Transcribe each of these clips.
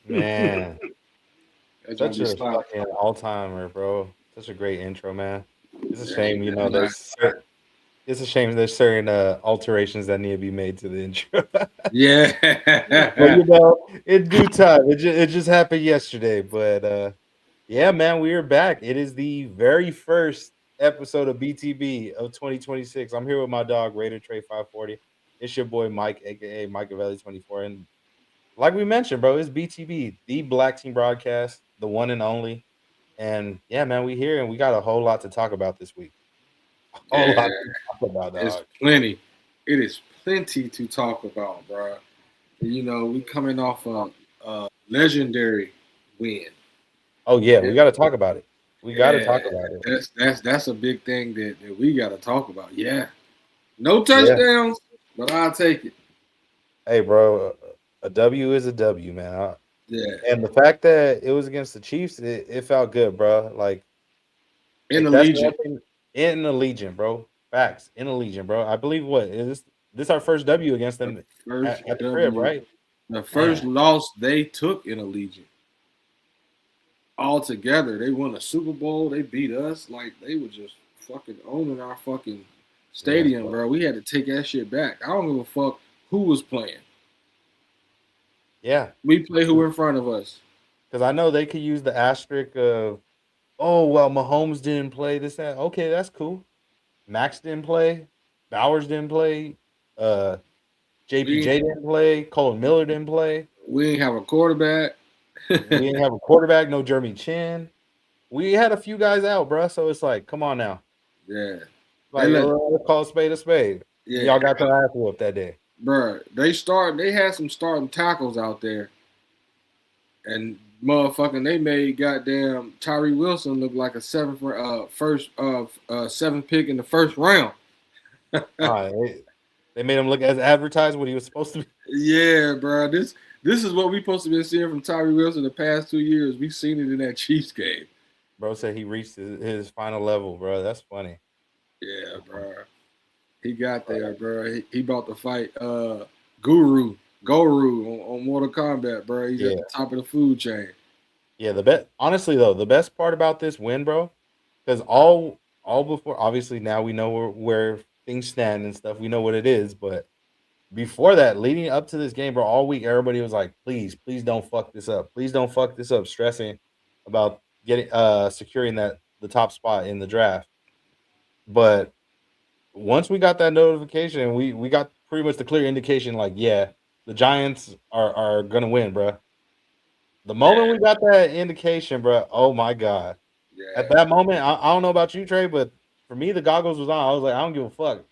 Man, That's gonna such be a slap. fucking all-timer, bro. Such a great intro, man. It's a Yeah, shame, yeah, it's a shame there's certain alterations that need to be made to the intro. But yeah. in due time, it just happened yesterday. But yeah, man, we are back. It is the very first episode of BTB of 2026. I'm here with my dog Raider Trey 540. It's your boy Mike, aka Mikeavelli 24. And like we mentioned, bro, it's BTB, the Black Team broadcast, the one and only. And yeah, man, we here and we got a whole lot to talk about this week. A whole Yeah, lot to talk about, it's dog. plenty. It is plenty to talk about, bro. We coming off a legendary win. Oh yeah, Yeah, we got to talk about it. We got to yeah, talk about it. that's a big thing that we got to talk about. Yeah, no Yeah. touchdowns, but I'll take it. Hey, bro, a W is a W, man. Yeah, And the fact that it was against the Chiefs, it felt good, bro. Like in the that's one Legion. thing in the Legion, bro. Facts in the Legion, bro. I believe what is this our first W against The them first at the crib, W, right? the first Man, loss they took in a Legion. All together, they won a Super Bowl. They beat us like they were just fucking owning our fucking yes, stadium, bro. bro. We had to take that shit back. I don't give a fuck who was playing. Yeah, We play who in front of us. because I know they could use the asterisk of, oh well, Mahomes didn't play this that. Okay, that's cool. Max didn't play. Bowers didn't play. Uh, We JPJ didn't play. Colin Miller didn't play. we ain't have a quarterback. We didn't have a quarterback. No Jeremy Chin. We had a few guys out, bro. So it's like, come on now. Yeah, they Like, let let's call a spade a spade. And yeah, y'all got your ass whooped that day. bro. They had some starting tackles out there, and motherfucking they made goddamn Tyree Wilson look like a seventh pick in the first round. They made him look as advertised what he was supposed to be. Yeah, bro. This is what we supposed to be seeing from Tyree Wilson the past 2 years. We've seen it in that Chiefs game. Bro said he reached his final level, bro. That's funny. Yeah, That's funny. bro. He got there, bro. He about to fight Guru on Mortal Kombat, bro. He's at Yeah. the top of the food chain. Yeah, the best honestly though, the best part about this win, bro, because all before obviously now we know where things stand and stuff. We know what it is, but before that, leading up to this game, bro, all week everybody was like, please don't fuck this up. Please don't fuck this up, stressing about getting securing that the top spot in the draft. But once we got that notification, we got pretty much the clear indication, like, yeah, the Giants are gonna win, bro. The moment we got that indication, bro, oh my god. Yeah. At that moment, I don't know about you, Trey, but for me, the goggles was on. I was like, I don't give a fuck.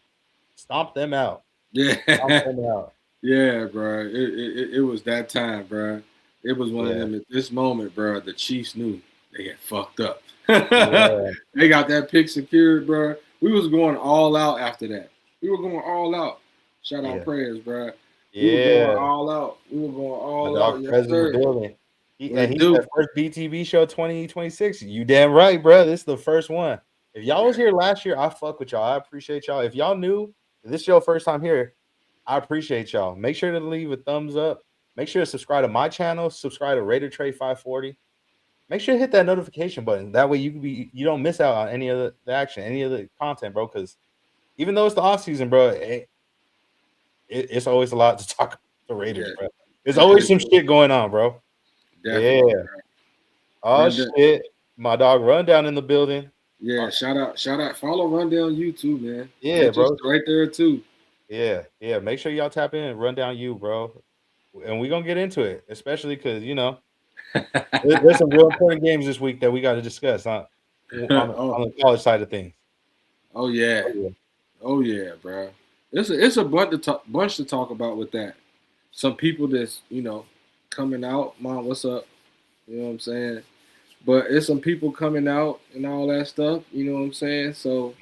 Stomp them out. Stomp Yeah. them out. Yeah, bro. It was that time, bro. It was one of Yeah. them at this moment, bro. The Chiefs knew they had fucked up. Yeah. They got that pick secured, bro. We was going all out after that. We were going all out. Shout out Yeah. prayers, bro. We were going Yeah. all out. We were going My all dog out. Yes, Prez in the sir. building. He What it said do? first BTV show 2026. You damn right, bro. This is the first one. If y'all was here last year, I fuck with y'all. I appreciate y'all. If y'all knew this is your first time here, I appreciate y'all. Make sure to leave a thumbs up. Make sure to subscribe to my channel. Subscribe to Raider Trade 540. Make sure to hit that notification button. That way you don't miss out on any of the action, any of the content, bro. Because even though it's the off season, bro, it's always a lot to talk to Raiders, bro. There's always some shit going on, bro. Definitely, Yeah. Oh shit. My dog Rundown in the building. Yeah, shout out. Follow Rundown YouTube, man. Yeah, bro. Right there too. Yeah. Make sure y'all tap in and Rundown you, bro. And we're gonna get into it, especially because there's some real important games this week that we got to discuss on the college side of things. Oh yeah. Oh yeah, bro. It's a bunch to talk about with that. Some people that's coming out. Mom, what's up? You know what I'm saying? But it's some people coming out and all that stuff. You know what I'm saying? So,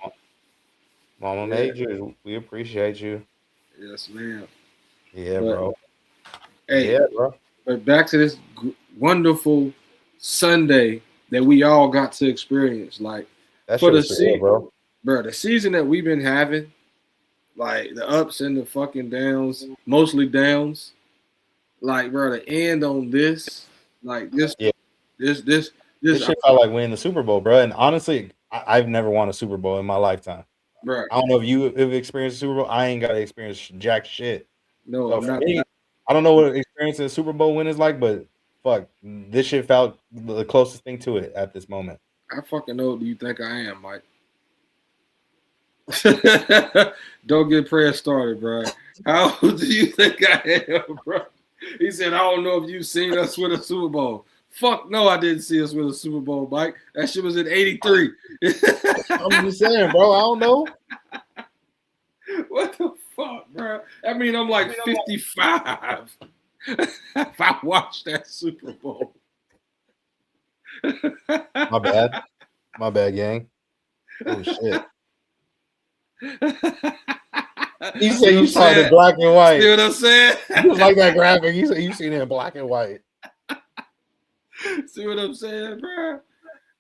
Mama Majors, we appreciate you. Yes, ma'am. Yeah, bro. Hey, yeah, bro. But back to this wonderful Sunday that we all got to experience. Like for the season, bro, the season that we've been having, like the ups and the fucking downs, mostly downs. Like, bro, the end on this, like this, this shit felt like winning the Super Bowl, bro. And honestly, I've never won a Super Bowl in my lifetime. Right. I don't know if you have experienced a Super Bowl. I ain't got to experience jack shit. No, so I'm not. I don't know what experiencing a Super Bowl win is like, but fuck, this shit felt the closest thing to it at this moment. How fucking old do you think I am, Mike? Don't get prayer started, bro. How old do you think I am, bro? He said, I don't know if you've seen us with a Super Bowl. Fuck no, I didn't see us with a Super Bowl, Mike. That shit was in 83. I'm just saying, bro. I don't know. What the fuck, bro? I mean, I'm like 55 if I watched that Super Bowl. My bad, gang. Oh shit. He said you saw it in black and white. See what I'm saying? You was like that graphic. You said you seen it in black and white. See what I'm saying, bro?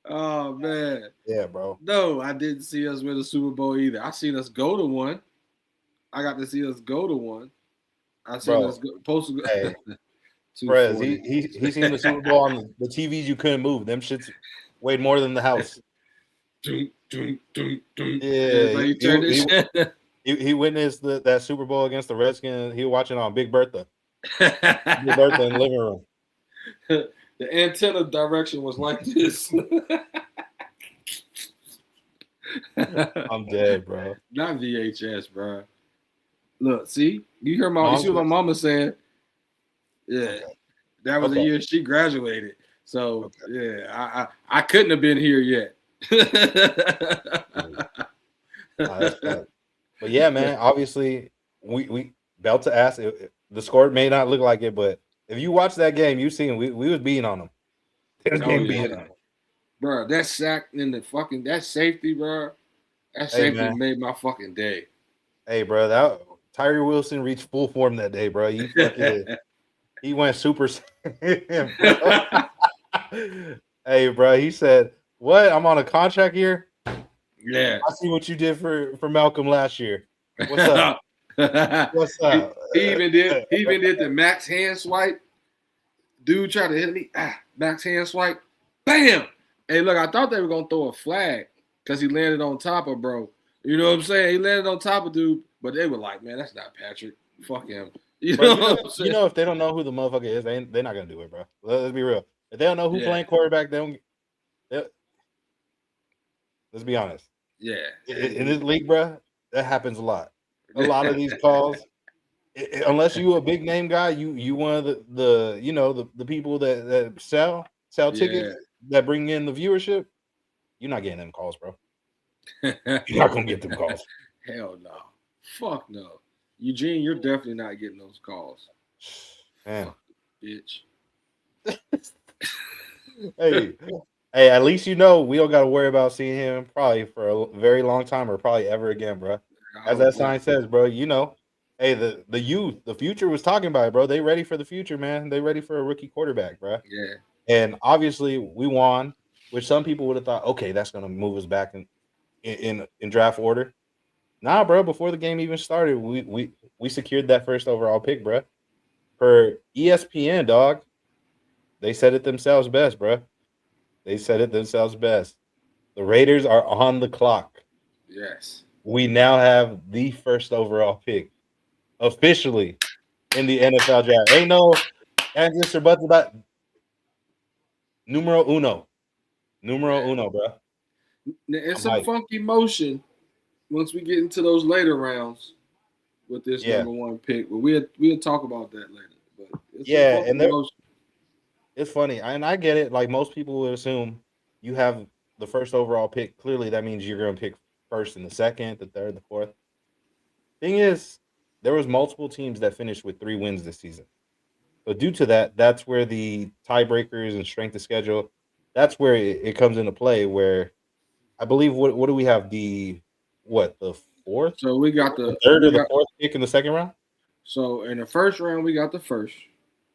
Oh man. Yeah, bro. No, I didn't see us win a Super Bowl either. I seen us go to one. I got to see us go to one. I seen us supposed to go. Hey, Perez, he seen the Super Bowl on the TVs you couldn't move. Them shits weighed more than the house. Yeah, he witnessed that Super Bowl against the Redskins. He was watching on Big Bertha. Big Bertha in the living room. The antenna direction was like this. I'm dead, bro. Not VHS, bro. Look, see, you hear you see what my mama saying? Yeah, that was the year she graduated. So yeah, I couldn't have been here yet. But yeah, man. Obviously, we belt to ass. The score may not look like it, but if you watch that game, you seen we was beating on them. Beating on them. Bro, that sack in the fucking safety, bro. That safety made my fucking day. Hey, bro, that Tyree Wilson reached full form that day, bro. He went super. Hey, bro, he said, "What? I'm on a contract here." Yeah, I see what you did for Malcolm last year. What's up? What's up? He even did the max hand swipe. Dude tried to hit me. Max hand swipe. Bam. Hey, look, I thought they were gonna throw a flag because he landed on top of bro. You know what I'm saying? He landed on top of dude, but they were like, "Man, that's not Patrick. Fuck him." You know if they don't know who the motherfucker is, they're not gonna do it, bro. Let's be real. If they don't know who playing quarterback, let's be honest. Yeah. In this league, bro, that happens a lot. A lot of these calls, Unless you a big name guy, you one of the you know the people that sell tickets that bring in the viewership. You're not getting them calls, bro. You're not gonna get them calls. Hell no. Fuck no. Eugene, you're definitely not getting those calls. Man. Fuck, bitch. Hey, at least you know we don't got to worry about seeing him probably for a very long time or probably ever again, bro. As that sign says, bro, you know, hey, the youth, the future was talking about it, bro. They ready for the future, man. They ready for a rookie quarterback, bro. Yeah. And obviously we won, which some people would have thought, okay, that's gonna move us back in draft order. Nah, bro. Before the game even started, we secured that first overall pick, bro. For ESPN, dog. They said it themselves best, bro. They said it themselves best. The Raiders are on the clock. Yes. We now have the first overall pick officially in the NFL draft. Ain't no ands or buts about numero uno. Numero uno, bro. It's some funky motion once we get into those later rounds with this number one pick. But we'll talk about that later. But it's it's funny, and I get it. Like most people would assume, you have the first overall pick. Clearly, that means you're going to pick first and the second, the third, the fourth. Thing is, there was multiple teams that finished with 3 wins this season. So due to that, that's where the tiebreakers and strength of schedule, that's where it comes into play. Where I believe what do we have the fourth? So we got the third or the fourth pick in the second round. So in the first round we got the first.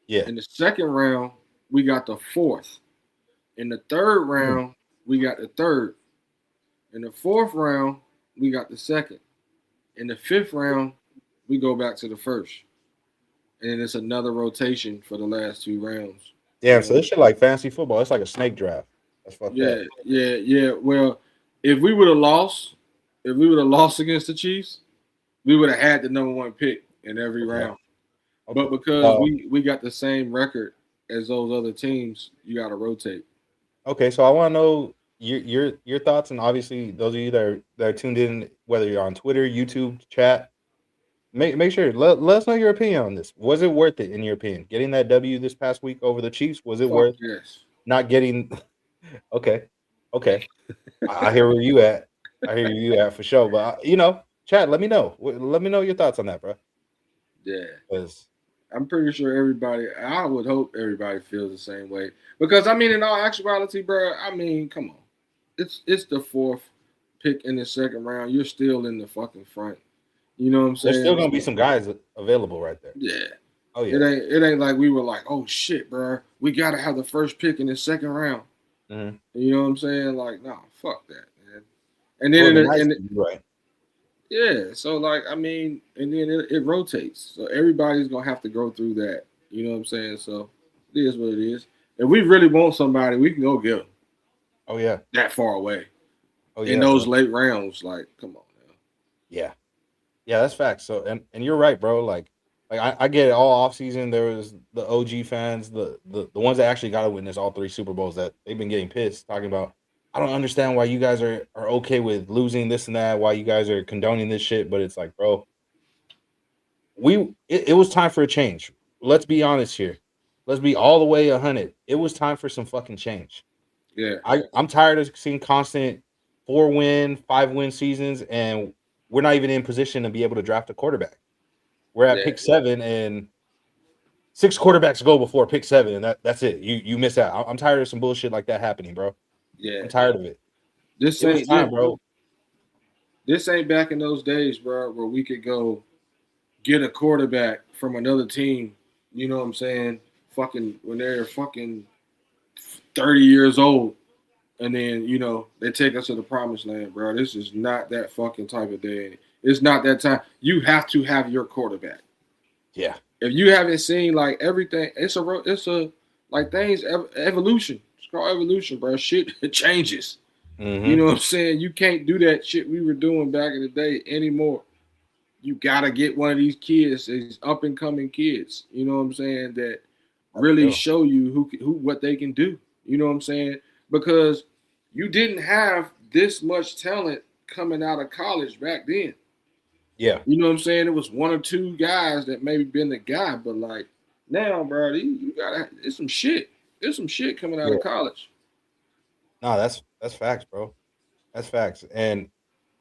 Yeah. In the second round we got the fourth. In the third round we got the third. In the fourth round we got the second. In the fifth round we go back to the first. And then it's another rotation for the last 2 rounds. Yeah, so this shit like fantasy football. It's like a snake draft. That's fucked up. Yeah. Well, if we would have lost against the Chiefs, we would have had the number 1 pick in every round. Okay. But because we got the same record as those other teams, you got to rotate. Okay, so I want to know your thoughts, and obviously those of you that are tuned in, whether you're on Twitter, YouTube, chat, make sure let us know your opinion on this. Was it worth it in your opinion? Getting that W this past week over the Chiefs, was it worth not getting? Okay. I hear where you at. For sure. But chat, let me know. Let me know your thoughts on that, bro. Yeah. Because I'm pretty sure I would hope everybody feels the same way. Because I mean, in all actuality, bro, I mean, come on. It's the 4th pick in the second round. You're still in the fucking front. You know what I'm saying? There's still gonna be some guys available right there. Yeah. Oh yeah. It ain't like we were like, oh shit, bro, we gotta have the first pick in the second round. Mm-hmm. You know what I'm saying? Like, nah, fuck that, man. And then right. Yeah, so like I mean, and then it rotates. So everybody's gonna have to go through that. You know what I'm saying? So it is what it is. If we really want somebody, we can go get them. Oh yeah. That far away. Oh yeah. In those late rounds, like, come on now. Yeah. Yeah, that's facts. So and you're right, bro. Like I get it. All offseason, there was the OG fans, the ones that actually got to witness all 3 Super Bowls, that they've been getting pissed, talking about, I don't understand why you guys are okay with losing this and that, why you guys are condoning this shit. But it's like, bro, it was time for a change. Let's be honest here. Let's be all the way 100. It was time for some fucking change. Yeah. I'm tired of seeing constant 4-win, 5-win seasons, and we're not even in position to be able to draft a quarterback. We're at pick 7, and 6 quarterbacks go before pick 7, and that's it. You miss out. I'm tired of some bullshit like that happening, bro. Yeah, I'm tired of it. This ain't time, bro. This ain't back in those days, bro, where we could go get a quarterback from another team. You know what I'm saying? Fucking when they're fucking 30 years old, and then they take us to the promised land, bro. This is not that fucking type of day. It's not that time. You have to have your quarterback. Yeah. If you haven't seen like everything, it's a like things evolution. It's called evolution, bro. Shit changes. Mm-hmm. You know what I'm saying? You can't do that shit we were doing back in the day anymore. You gotta get one of these kids, these up and coming kids. You know what I'm saying? That really show you who what they can do. You know what I'm saying? Because you didn't have this much talent coming out of college back then. Yeah. You know what I'm saying? It was one or two guys that maybe been the guy, but like now, bro, you gotta. It's some shit. There's some shit coming out of college. No, that's facts, bro. That's facts. And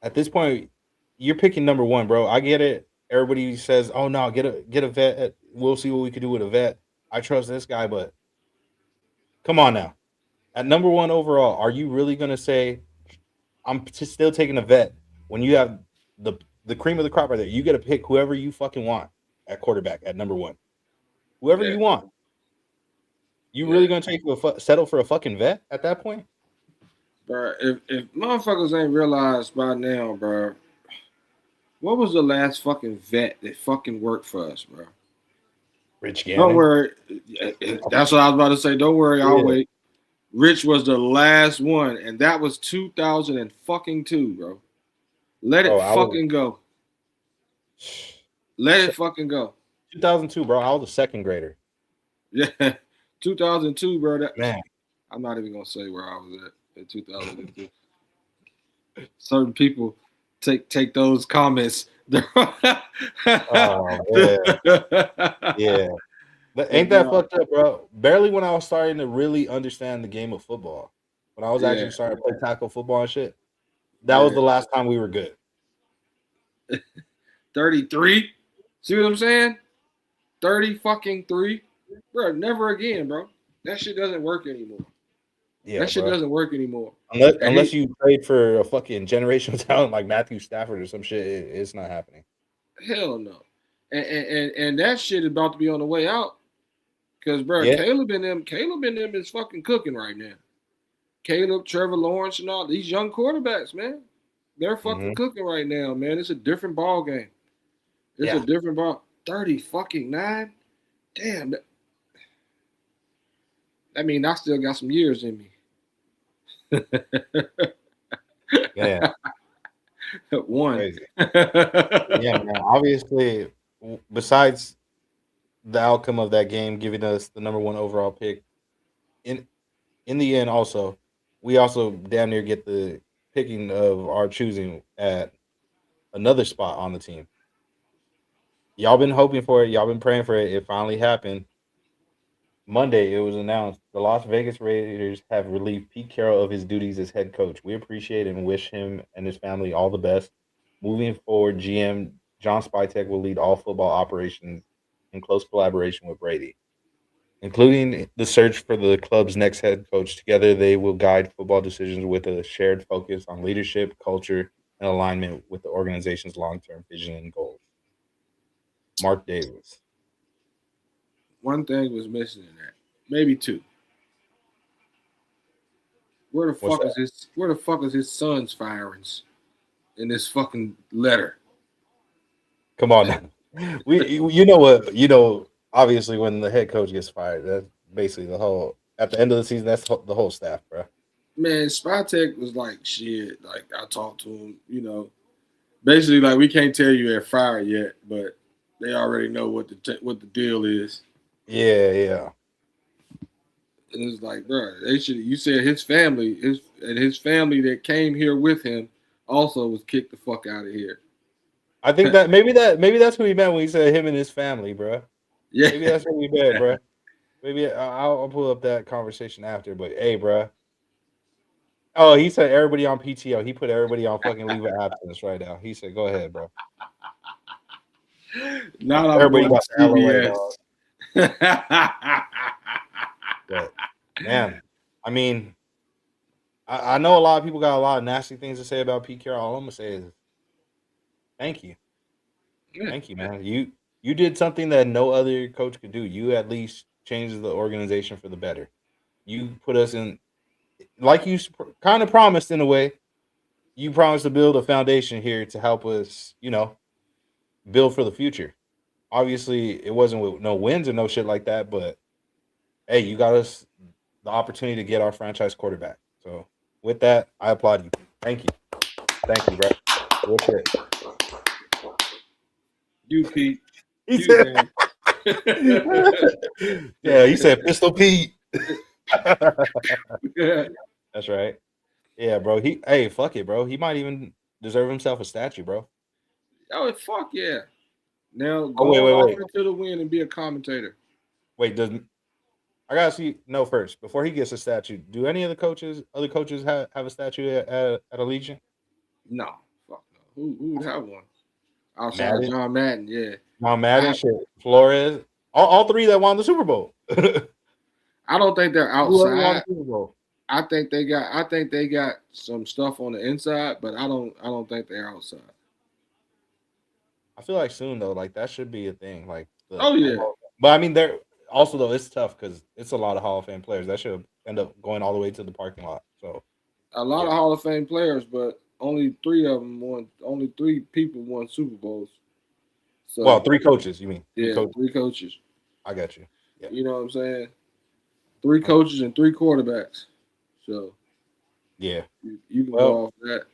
at this point, you're picking number one, bro. I get it. Everybody says, "Oh no, get a vet. We'll see what we can do with a vet." I trust this guy, but come on now. At number one overall, are you really gonna say I'm still taking a vet when you have the cream of the crop right there? You got to pick whoever you fucking want at quarterback at number one. Whoever you want. You really gonna settle for a fucking vet at that point? Bro, if motherfuckers ain't realized by now, bro, what was the last fucking vet that fucking worked for us, bro? Rich Gannon. Don't worry. That's what I was about to say. Don't worry, I'll wait. Rich was the last one, and that was 2002, bro. Let it fucking go. Let it fucking go. 2002, bro. I was a second grader. Yeah, 2002, bro. Man, I'm not even gonna say where I was at in 2002. Certain people take those comments. Oh man. Yeah. Ain't that fucked up, bro? Barely when I was starting to really understand the game of football. When I was actually starting to play tackle football and shit. That was the last time we were good. 33. See what I'm saying? 30 fucking 3. Bro, never again, bro. That shit doesn't work anymore. Yeah, that shit doesn't work anymore. Unless you trade for a fucking generational talent like Matthew Stafford or some shit, it's not happening. Hell no. And that shit is about to be on the way out. Because, bro, Caleb and them is fucking cooking right now. Caleb, Trevor Lawrence, and all these young quarterbacks, man. They're fucking cooking right now, man. It's a different ball game. It's a different ball. 30-fucking-9? Damn. I mean, I still got some years in me. Yeah. One. Yeah, man. Obviously, besides the outcome of that game giving us the number one overall pick, in the end, also, we also damn near get the picking of our choosing at another spot on the team. Y'all been hoping for it. Y'all been praying for it. It finally happened. Monday, it was announced the Las Vegas Raiders have relieved Pete Carroll of his duties as head coach. We appreciate and wish him and his family all the best. Moving forward, GM John Spytek will lead all football operations in close collaboration with Brady, including the search for the club's next head coach. Together, they will guide football decisions with a shared focus on leadership, culture, and alignment with the organization's long-term vision and goals. Mark Davis. One thing was missing in that. Maybe two. Where the fuck is his son's firings in this fucking letter? Come on now. Obviously when the head coach gets fired, that's basically at the end of the season, that's the whole staff, bro. Man, Spytek was like, shit, like I talked to him, basically like we can't tell you they're fired yet, but they already know what the deal is. Yeah. And it's like, bro, you said his family that came here with him also was kicked the fuck out of here. I think that maybe that's what he meant when he said him and his family, bro. Yeah, maybe that's what he meant, bro. Maybe I'll pull up that conversation after. But hey, bro. Oh, he said everybody on PTO. He put everybody on fucking leave of absence right now. He said, "Go ahead, bro." Now everybody got the But man, I mean, I know a lot of people got a lot of nasty things to say about Pete Carroll. All I'm gonna say is, thank you, thank you, man. You did something that no other coach could do. You at least changed the organization for the better. You put us in, like you kind of promised in a way. You promised to build a foundation here to help us, build for the future. Obviously, it wasn't with no wins or no shit like that, but hey, you got us the opportunity to get our franchise quarterback. So with that, I applaud you. Thank you, bro. Real shit. You, Pete. He said, yeah, he said Pistol Pete. That's right. Yeah, bro. Hey, fuck it, bro. He might even deserve himself a statue, bro. Oh, fuck yeah. Now Oh, go off into the wind and be a commentator. Wait, I gotta first before he gets a statue? Do any of the other coaches have a statue at Allegiant? No, fuck no. Who would have one outside Madden? John Madden? Yeah, John Madden, shit, Flores, all three that won the Super Bowl. I don't think they're Whoever won the outside. Super Bowl. I think they got some stuff on the inside, but I don't think they're outside. I feel like soon though, like that should be a thing. Like, Oh yeah, but I mean, they're also though it's tough because it's a lot of Hall of Fame players that should end up going all the way to the parking lot. So a lot of Hall of Fame players, but only 3 of them won. Only 3 people won Super Bowls. So, well, 3 coaches, you mean? Yeah, 3 coaches. I got you. Yeah. You know what I'm saying? 3 coaches and 3 quarterbacks. So yeah, you can go off that.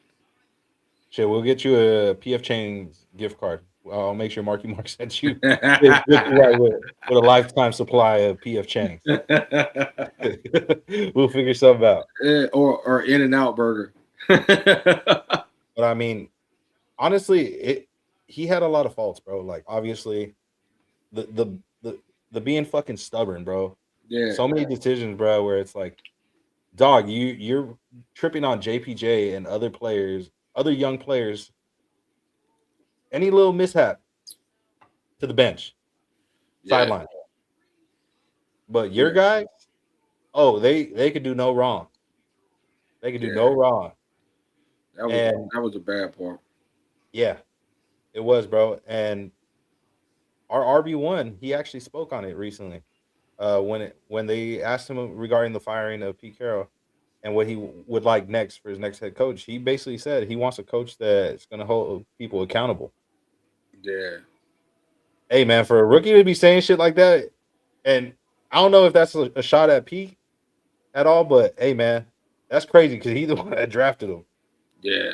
Shit, we'll get you a PF Chang's gift card. I'll make sure Marky Mark sends you with a lifetime supply of PF Chang's. We'll figure something out. Or In-N-Out Burger. But I mean, honestly, he had a lot of faults, bro. Like obviously, the being fucking stubborn, bro. Yeah. So many decisions, bro, where it's like, dog, you're tripping on JPJ and other players, other young players. Any little mishap to the bench, sideline. But your guys, they could do no wrong. They could do no wrong. That was a bad part. Yeah, it was, bro. And our RB1, he actually spoke on it recently. When they asked him regarding the firing of Pete Carroll and what he would like next for his next head coach, he basically said he wants a coach that's going to hold people accountable. Yeah. Hey, man, for a rookie to be saying shit like that, and I don't know if that's a shot at Pete at all, but hey, man, that's crazy because he's the one that drafted him. Yeah.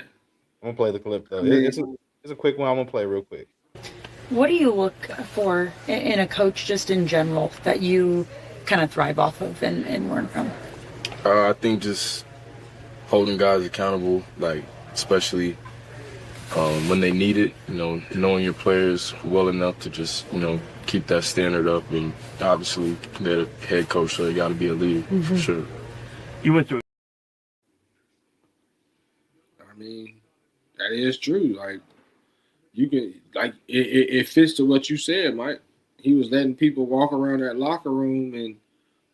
I'm going to play the clip, though. It's a quick one. I'm going to play real quick. What do you look for in a coach just in general that you kind of thrive off of and learn from? I think just holding guys accountable, like especially when they need it, knowing your players well enough to just, keep that standard up. And obviously they're the head coach, so they got to be a leader for sure. You went through. I mean, that is true. Like, you can, like, it fits to what you said, Mike. He was letting people walk around that locker room and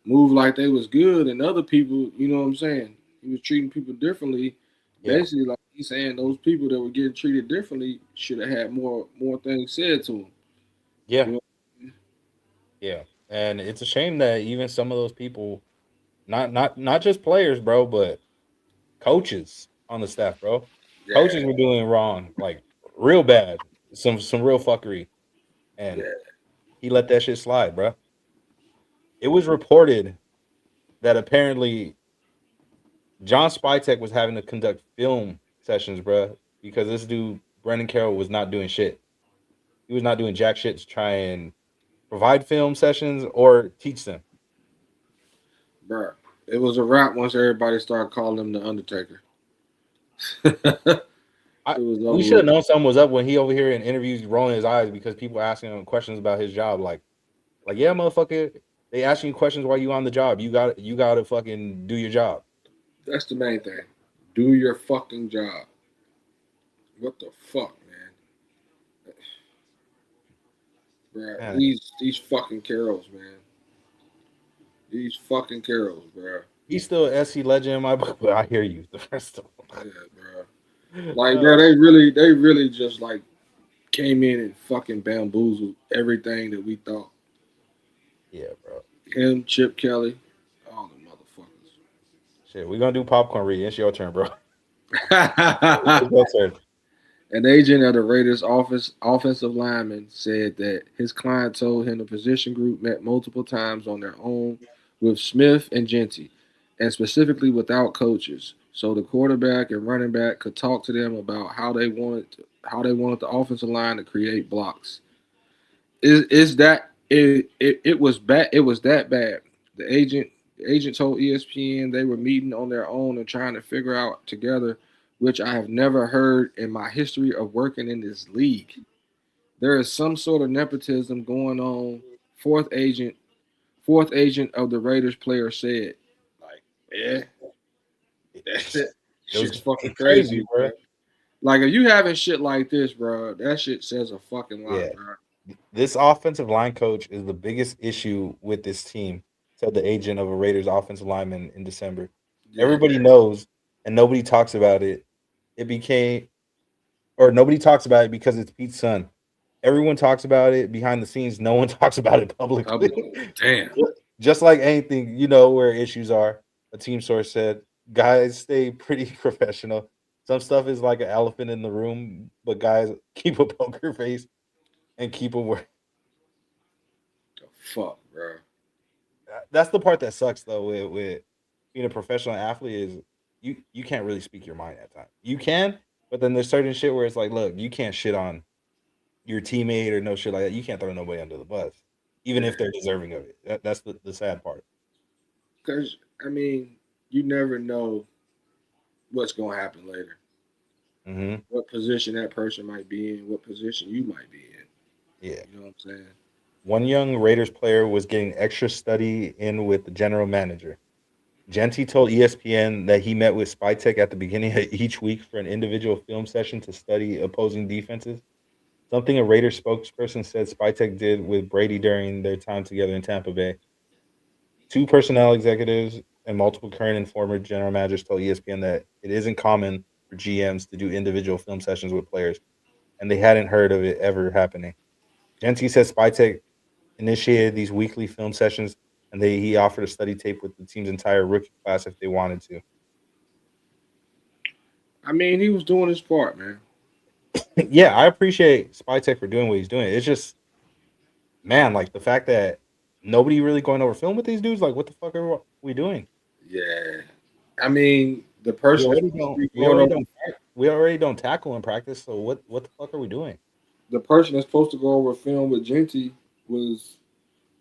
move like they was good, and other people, you know what I'm saying? He was treating people differently. Yeah. Basically, like he's saying, those people that were getting treated differently should have had more things said to them. Yeah. You know? Yeah. And it's a shame that even some of those people, not just players, bro, but coaches on the staff, bro. Yeah. Coaches were doing wrong, like real bad, some real fuckery, and he let that shit slide, bro. It was reported that apparently John Spytek was having to conduct film sessions, bro, because this dude Brendan Carroll was not doing shit. He was not doing jack shit to try and provide film sessions or teach them. Bro, it was a wrap once everybody started calling him the Undertaker. We should have known something was up when he over here in interviews rolling his eyes because people asking him questions about his job. Like, yeah, motherfucker, they asking you questions while you on the job. You got to fucking do your job. That's the main thing. Do your fucking job. What the fuck, man? Bro, these fucking Carrolls, man. These fucking Carrolls, bro. He's still SC legend in my book, but I hear you. The rest of them. Yeah, bro. Like, bro, they really just like came in and fucking bamboozled everything that we thought. Yeah, bro. Him, Chip Kelly, all the motherfuckers. Shit, we're gonna do popcorn reading. It's your turn, bro. It's your turn. An agent at the Raiders offensive lineman said that his client told him the position group met multiple times on their own with Smith and Genty, and specifically without coaches. So the quarterback and running back could talk to them about how they wanted the offensive line to create blocks. It was bad. It was that bad. The agent told ESPN they were meeting on their own and trying to figure out together which I have never heard in my history of working in this league. There is some sort of nepotism going on. Fourth agent of the Raiders player said, like, yeah, that shit, It was shit's fucking crazy, bro. bro. Like, if you having shit like this, bro, that shit says a fucking lot, Yeah. bro. This offensive line coach is the biggest issue with this team, said the agent of a Raiders offensive lineman in December. Yeah. Everybody knows, and nobody talks about it. Nobody talks about it because it's Pete's son. Everyone talks about it behind the scenes. No one talks about it publicly. Damn. Just like anything, where issues are. A team source said, guys stay pretty professional. Some stuff is like an elephant in the room, but guys keep a poker face and keep them working. The fuck, bro. That's the part that sucks though with being a professional athlete is you can't really speak your mind at times. You can, but then there's certain shit where it's like, look, you can't shit on your teammate or no shit like that. You can't throw nobody under the bus, even if they're deserving of it. That's the sad part. Because, I mean, you never know what's going to happen later. Mm-hmm. What position that person might be in, what position you might be in. Yeah. You know what I'm saying? One young Raiders player was getting extra study in with the general manager. Genty told ESPN that he met with Spytek at the beginning of each week for an individual film session to study opposing defenses. Something a Raiders spokesperson said Spytek did with Brady during their time together in Tampa Bay. 2 personnel executives and multiple current and former general managers told ESPN that it isn't common for GMs to do individual film sessions with players, and they hadn't heard of it ever happening. Genty says Spytek initiated these weekly film sessions, and he offered a study tape with the team's entire rookie class if they wanted to. I mean, he was doing his part, man. Yeah, I appreciate Spytek for doing what he's doing. It's just, man, like the fact that nobody really going over film with these dudes. Like, what the fuck are we doing? Yeah. I mean, the person we already don't tackle in practice. So what the fuck are we doing? The person that's supposed to go over film with Genty was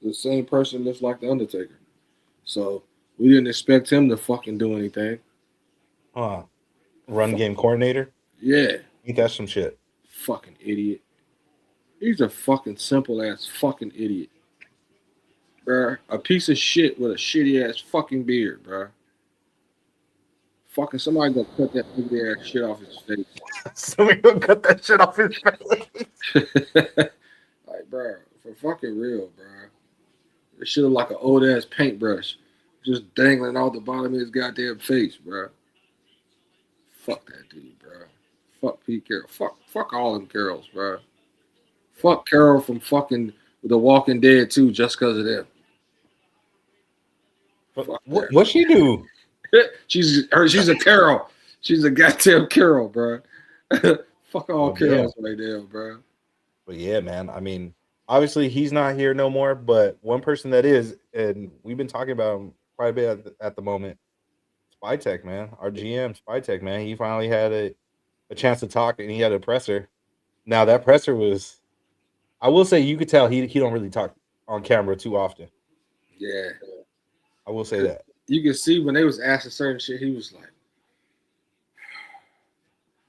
the same person that's like the Undertaker. So we didn't expect him to fucking do anything. Run game coordinator? Yeah. Ain't that some shit? Fucking idiot. He's a fucking simple ass fucking idiot. Bruh. A piece of shit with a shitty ass fucking beard, bruh. Fucking somebody gonna cut that ugly ass shit off his face. Somebody gonna cut that shit off his face. Like, bruh, for fucking real, bruh. It should have like an old ass paintbrush. Just dangling off the bottom of his goddamn face, bruh. Fuck that dude, bruh. Fuck Pete Carroll. Fuck all them Carrolls, bruh. Fuck Carroll from fucking The Walking Dead too, just because of them. What she do? She's a Carroll. She's a goddamn Carroll, bro. Fuck all Carrolls right there, bro. But yeah, man. I mean, obviously he's not here no more. But one person that is, and we've been talking about him quite a bit at the moment, Spytek, man. Our GM, Spytek, man. He finally had a chance to talk, and he had a presser. Now that presser was, I will say, you could tell he don't really talk on camera too often. Yeah, I will say that. You can see when they was asking certain shit, he was like,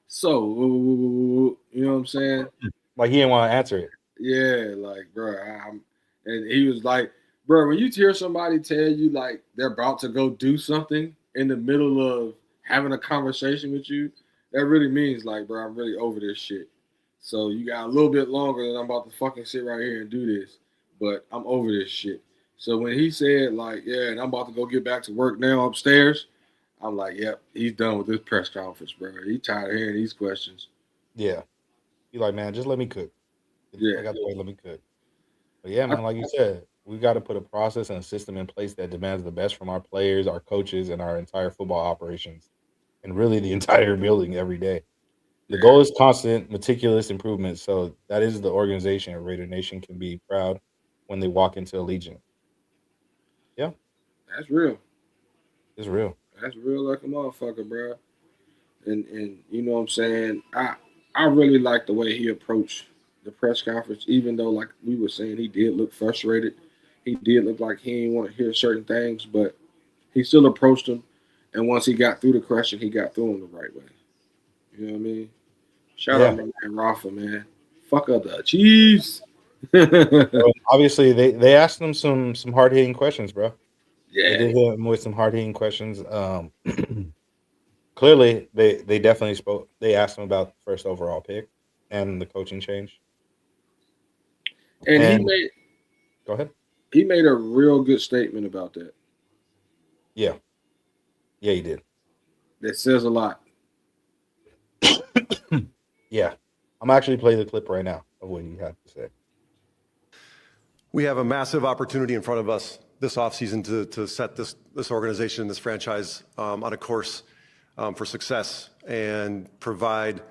"So, you know what I'm saying?" Like he didn't want to answer it. Yeah, like, bro, and he was like, "Bro, when you hear somebody tell you like they're about to go do something in the middle of having a conversation with you, that really means like, bro, I'm really over this shit. So you got a little bit longer than I'm about to fucking sit right here and do this, but I'm over this shit." So when he said like, yeah, and I'm about to go get back to work now upstairs, I'm like, yep, he's done with this press conference, bro. He tired of hearing these questions. Yeah. He like, man, just let me cook. Yeah. I got the way, let me cook. But yeah, man, like you said, we got to put a process and a system in place that demands the best from our players, our coaches, and our entire football operations, and really the entire building every day. The goal is constant, meticulous improvement. So that is the organization Raider Nation can be proud when they walk into Allegiant. Yeah. That's real. It's real. That's real like a motherfucker, bro. And you know what I'm saying? I really like the way he approached the press conference, even though, like we were saying, he did look frustrated. He did look like he didn't want to hear certain things, but he still approached them. And once he got through the question, he got through them the right way. You know what I mean? Shout out to my man Rafa, man. Fuck up the Chiefs. Well, obviously, they asked him some hard hitting questions, bro. They Yeah. did hit him with some hard hitting questions. Clearly, they definitely spoke. They asked him about the first overall pick and the coaching change. And Go ahead. he made a real good statement about that. Yeah, he did. That says a lot. Yeah, I'm actually playing the clip right now of what he had to say. We have a massive opportunity in front of us this offseason to set this organization, this franchise on a course for success and provide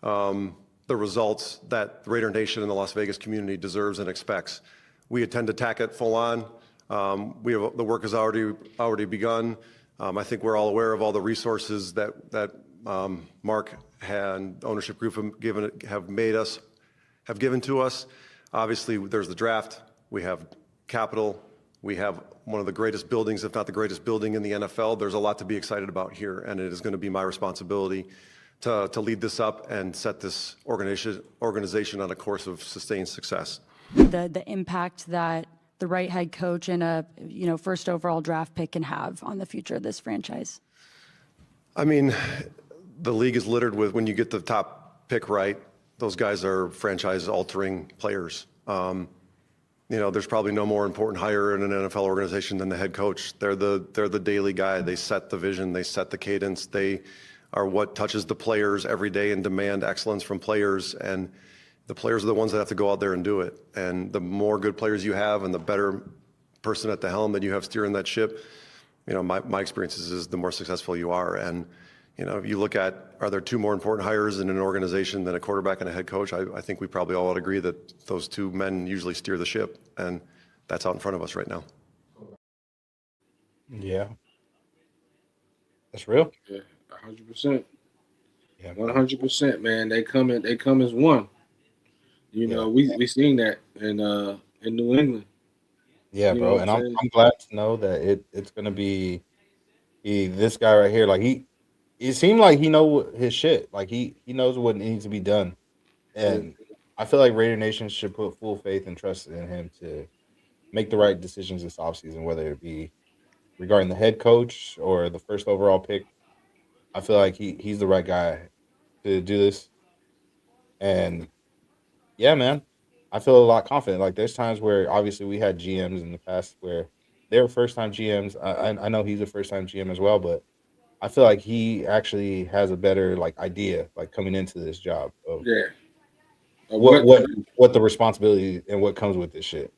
the results that the Raider Nation and the Las Vegas community deserves and expects. We intend to tack it full on. The work has already begun. I think we're all aware of all the resources that Mark and ownership group have given to us. Obviously, there's the draft. We have capital. We have one of the greatest buildings, if not the greatest building in the NFL. There's a lot to be excited about here, and it is going to be my responsibility to lead this up and set this organization on a course of sustained success. The impact that the right head coach and a first overall draft pick can have on the future of this franchise. I mean, the league is littered with, when you get the top pick right, those guys are franchise-altering players. There's probably no more important hire in an NFL organization than the head coach. They're the daily guy. They set the vision. They set the cadence. They are what touches the players every day and demand excellence from players. And the players are the ones that have to go out there and do it. And the more good players you have and the better person at the helm that you have steering that ship, my experience is the more successful you are. And, if you look at, are there two more important hires in an organization than a quarterback and a head coach? I think we probably all would agree that those two men usually steer the ship, and that's out in front of us right now. Yeah. That's real. Yeah, 100%. Yeah. 100%, man. They come as one. We seen that in New England. Yeah, bro. And I'm glad to know that it's gonna be this guy right here. Like it seemed like he know his shit. Like he knows what needs to be done. And I feel like Raider Nation should put full faith and trust in him to make the right decisions this offseason, whether it be regarding the head coach or the first overall pick. I feel like he's the right guy to do this. And yeah, man, I feel a lot confident. Like there's times where obviously we had GMs in the past where they were first-time GMs. I know he's a first-time GM as well, but I feel like he actually has a better idea coming into this job of what the responsibility and what comes with this shit.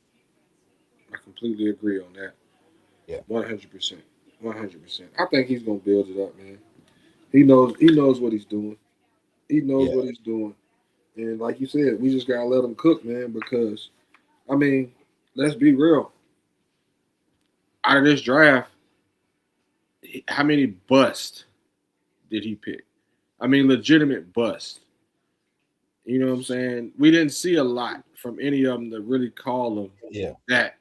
I completely agree on that. Yeah, 100%. I think he's gonna build it up, man. He knows what he's doing. He knows what he's doing. And like you said, we just gotta let him cook, man, because let's be real. Out of this draft, how many busts did he pick? Legitimate bust. You know what I'm saying? We didn't see a lot from any of them to really call him that.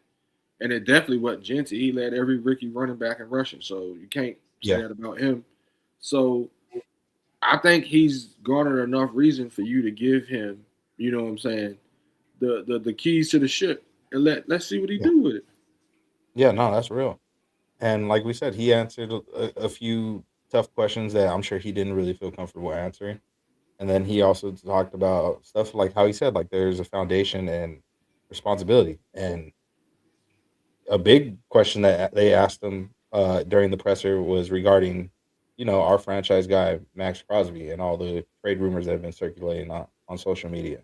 And it definitely wasn't Genty. He led every rookie running back and rushing, so you can't say that about him. So I think he's garnered enough reason for you to give him, the keys to the ship, and let's see what he do with it. Yeah, no, that's real. And like we said, he answered a few tough questions that I'm sure he didn't really feel comfortable answering. And then he also talked about stuff like how he said, there's a foundation and responsibility. And a big question that they asked him during the presser was regarding, our franchise guy, Max Crosby, and all the trade rumors that have been circulating on social media.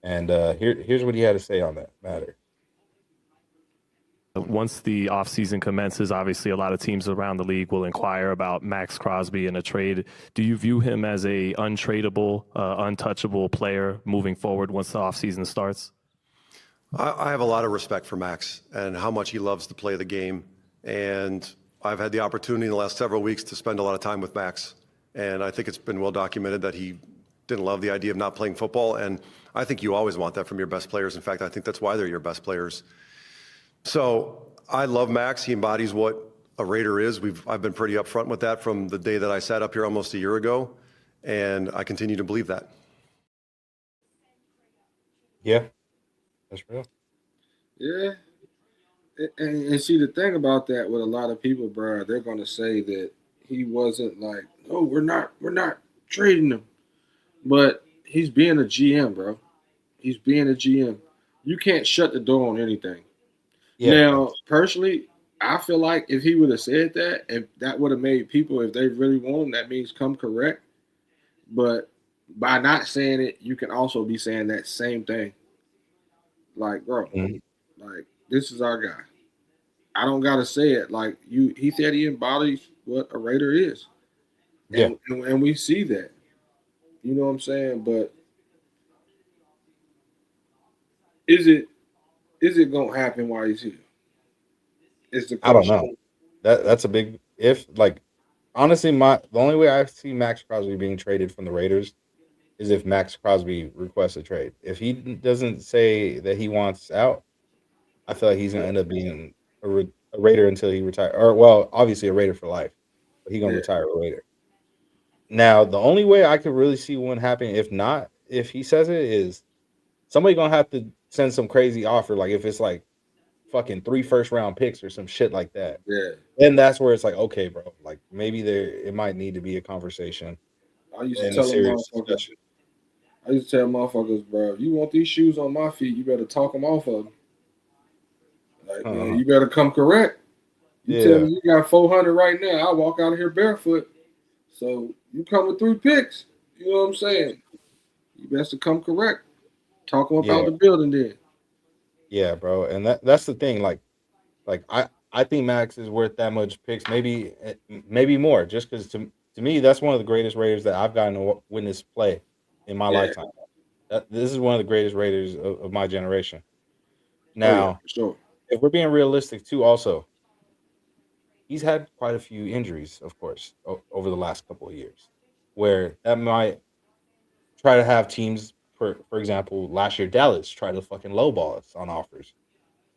And here's what he had to say on that matter. Once the offseason commences, obviously a lot of teams around the league will inquire about Max Crosby in a trade. Do you view him as a untradeable, untouchable player moving forward once the offseason starts? I have a lot of respect for Max and how much he loves to play the game. And I've had the opportunity in the last several weeks to spend a lot of time with Max. And I think it's been well documented that he didn't love the idea of not playing football. And I think you always want that from your best players. In fact, I think that's why they're your best players. So I love Max. He embodies what a Raider is. I've been pretty upfront with that from the day that I sat up here almost a year ago, and I continue to believe that. Yeah, that's real. Yeah. And see, the thing about that with a lot of people, bro, they're going to say that he wasn't like, oh, we're not trading him. But he's being a GM, bro. He's being a GM. You can't shut the door on anything. Yeah. Now, personally, I feel like if he would have said that, if that would have made people, if they really want him, that means come correct. But by not saying it, you can also be saying that same thing. Like, bro, like, this is our guy. I don't gotta say it. Like he said he embodies what a Raider is. And, and we see that. You know what I'm saying? But is it gonna happen while he's here? Is the question. I don't know. That's a big if. Like, honestly, the only way I see Max Crosby being traded from the Raiders is if Max Crosby requests a trade. If he doesn't say that he wants out, I feel like he's gonna end up being a Raider until he retires. Or, well, obviously a Raider for life, but he's gonna retire a Raider. Now, the only way I could really see one happening, if he says it, is somebody gonna have to send some crazy offer. Like if it's like fucking 3 first-round picks or some shit like that. Yeah. Then that's where it's like, okay, bro, like maybe it might need to be a conversation. I used to tell motherfuckers, bro, if you want these shoes on my feet, you better talk them off of them. Like, man, you better come correct. You tell me you got 400 right now, I walk out of here barefoot. So you come with 3 picks. You know what I'm saying? You best to come correct. Talk them about the building then. Yeah, bro. And that's the thing. Like I think Max is worth that much picks, maybe more, just because to me, that's one of the greatest Raiders that I've gotten to witness play in my lifetime. This is one of the greatest Raiders of my generation. Now, for sure. If we're being realistic too, also, he's had quite a few injuries, of course, over the last couple of years, where that might try to have teams, for example, last year Dallas tried to fucking lowball us on offers,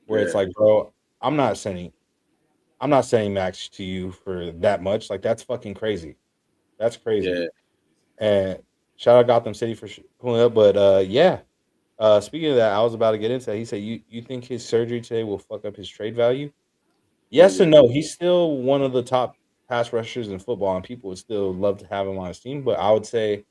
where it's like, bro, I'm not sending Max to you for that much. Like, that's fucking crazy. That's crazy. Yeah. And shout out Gotham City for pulling up. But speaking of that, I was about to get into that. He said, you think his surgery today will fuck up his trade value? Yes and no. He's still one of the top pass rushers in football, and people would still love to have him on his team. But I would say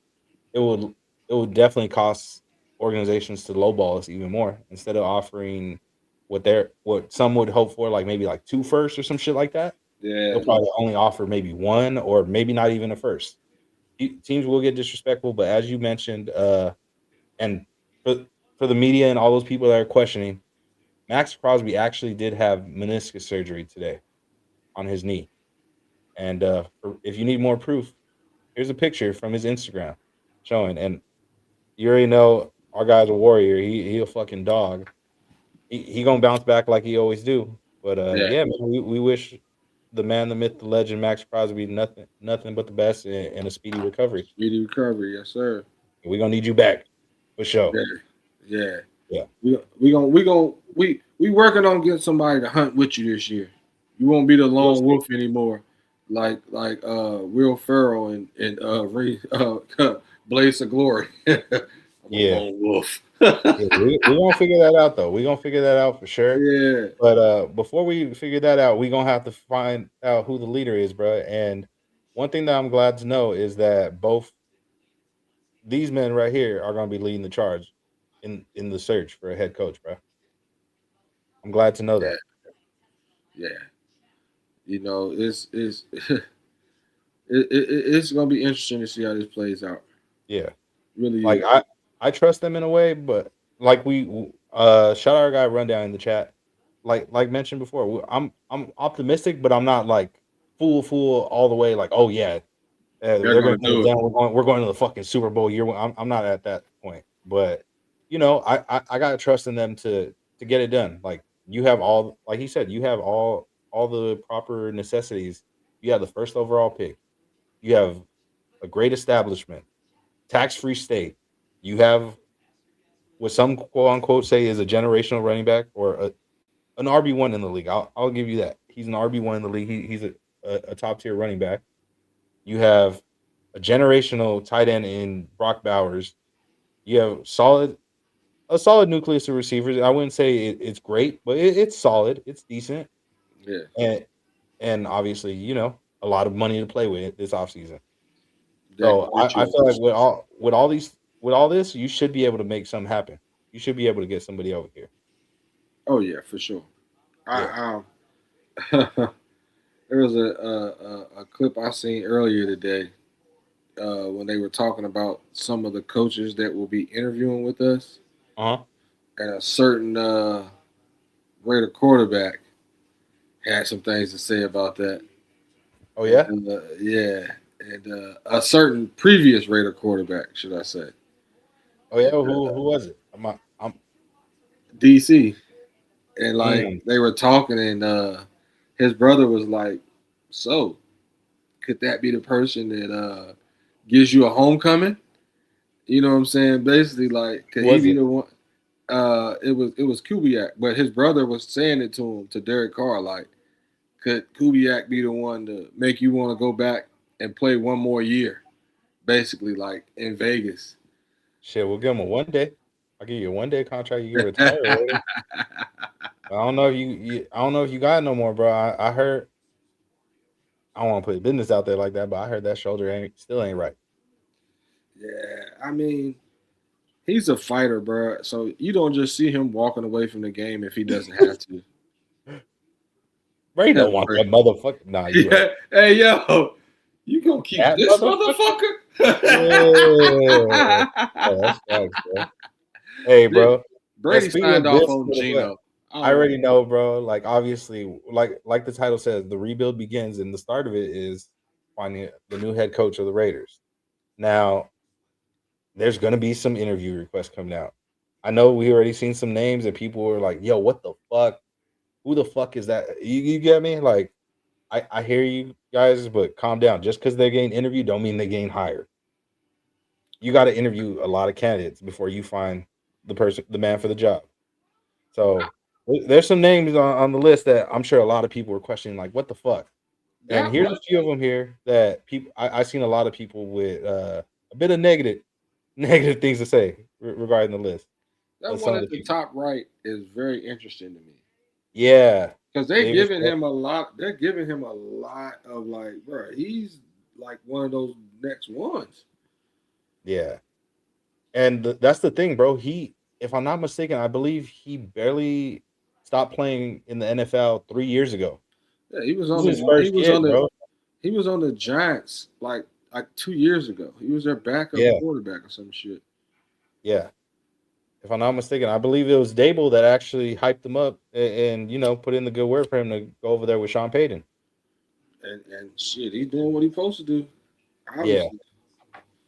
it would definitely cost organizations to lowball us even more, instead of offering what some would hope for, like maybe like 2 firsts or some shit like that. Yeah. They'll probably only offer maybe 1 or maybe not even a first. Teams will get disrespectful, but as you mentioned, and for the media and all those people that are questioning, Max Crosby actually did have meniscus surgery today on his knee. And if you need more proof, here's a picture from his Instagram showing. And you already know our guy's a warrior. He a fucking dog. He gonna bounce back like he always do. But man, we wish the man, the myth, the legend, Max Crosby, nothing but the best and a speedy recovery. Speedy recovery, yes, sir. We're gonna need you back for sure. Yeah. Yeah. We working on getting somebody to hunt with you this year. You won't be the lone wolf anymore, like Will Ferrell and Blaze of Glory. Lone wolf. We're gonna figure that out though. We're gonna figure that out for sure. Yeah. But before we figure that out, we're gonna have to find out who the leader is, bro. And one thing that I'm glad to know is that both these men right here are gonna be leading the charge in the search for a head coach, bro. I'm glad to know that. Yeah. You know, it's it's gonna be interesting to see how this plays out. Yeah. Really, like I trust them in a way, but like we shout out our guy Rundown in the chat. Like mentioned before, I'm optimistic, but I'm not like full all the way. Like, oh yeah, they're going to do it. We're going to the fucking Super Bowl year. I'm not at that point, but you know, I gotta trust in them to get it done. Like you have all, like he said, you have all the proper necessities. You have the first overall pick. You have a great establishment, tax-free state. You have what some quote unquote say is a generational running back or an RB1 in the league. I'll give you that. He's an RB1 in the league. He's a top tier running back. You have a generational tight end in Brock Bowers. You have a solid nucleus of receivers. I wouldn't say it's great, but it's solid. It's decent. Yeah. And obviously, a lot of money to play with this offseason. Dak So I Prescott. feel like with all this, you should be able to make something happen. You should be able to get somebody over here. Oh yeah, for sure. I there was a clip I seen earlier today when they were talking about some of the coaches that will be interviewing with us, Uh-huh. and a certain Raider quarterback had some things to say about that. Oh yeah? And, yeah, and a certain previous Raider quarterback, should I say? Oh yeah. Who was it? I'm DC, and like Mm. they were talking, and his brother was like, "So, could that be the person that gives you a homecoming?" You know what I'm saying? Basically, like, could he Was be it? the one? It was Kubiak, but his brother was saying it to him, to Derek Carr, like, could Kubiak be the one to make you want to go back and play one more year? Basically, like in Vegas. Shit, we'll give him a 1 day. I'll give you a 1 day contract. You can retire. Already. I don't know if I don't know if you got no more, bro. I heard. I don't want to put business out there like that, but I heard that shoulder still ain't right. Yeah, I mean, he's a fighter, bro. So you don't just see him walking away from the game if he doesn't have to. Ray don't That's want right. that motherfucker. Nah, you Yeah. right. Hey, yo, you gonna keep That this motherfucker? motherfucker? Yeah. Oh, that's facts, bro. Hey, bro. Brady speaking signed of off this, on Geno. I already know, bro. Like, obviously, like the title says, the rebuild begins, and the start of it is finding the new head coach of the Raiders. Now, there's gonna be some interview requests coming out. I know we already seen some names, and people were like, "Yo, what the fuck? Who the fuck is that?" You get me? Like, I hear you guys, but calm down. Just because they're getting interviewed, don't mean they getting hired. You got to interview a lot of candidates before you find the man for the job. So there's some names on the list that I'm sure a lot of people were questioning, like, what the fuck? And here's a few of them here that people I seen a lot of people with a bit of negative things to say regarding the list. That of some one of at the the people. top right is very interesting to me Yeah, because they're Davis giving Webb. him a lot. They're giving him a lot of like, bro, he's like one of those next ones. Yeah, and that's the thing, bro. If I'm not mistaken, I believe he barely stopped playing in the NFL 3 years ago. Yeah, he was This on is his the first year, bro. he was on the Giants like 2 years ago. He was their backup Yeah, quarterback or some shit. yeah. If I'm not mistaken, I believe it was Dable that actually hyped him up and put in the good word for him to go over there with Sean Payton. And shit, he's doing what he's supposed to do. Yeah, Obviously.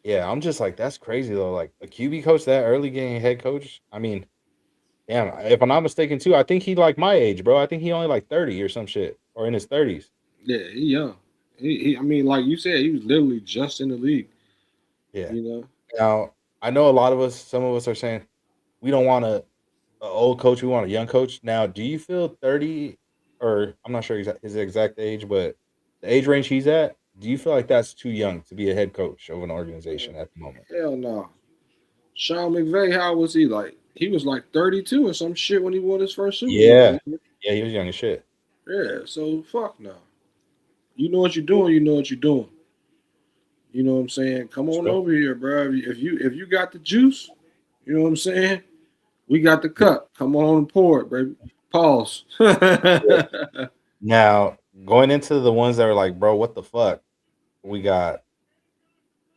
yeah. I'm just like, that's crazy though. Like a QB coach that early getting head coach. I mean, damn. If I'm not mistaken, too, I think he like my age, bro. I think he only like 30 or some shit, or in his 30s. Yeah, he young. I mean, like you said, he was literally just in the league. Yeah. You know. Now I know some of us are saying we don't want an old coach, we want a young coach. Now, do you feel 30, or I'm not sure his exact age, but the age range he's at, do you feel like that's too young to be a head coach of an organization at the moment? Hell no. Sean McVay, how was he like? He was like 32 or some shit when he won his first Super Bowl. Yeah, yeah, he was young as shit. Yeah, so fuck no. You know what you're doing, you know what you're doing. You know what I'm saying? Come on over here, bro. If you got the juice, you know what I'm saying? We got the cup. Come on and pour it, baby. Pause. Now, going into the ones that were like, bro, what the fuck? We got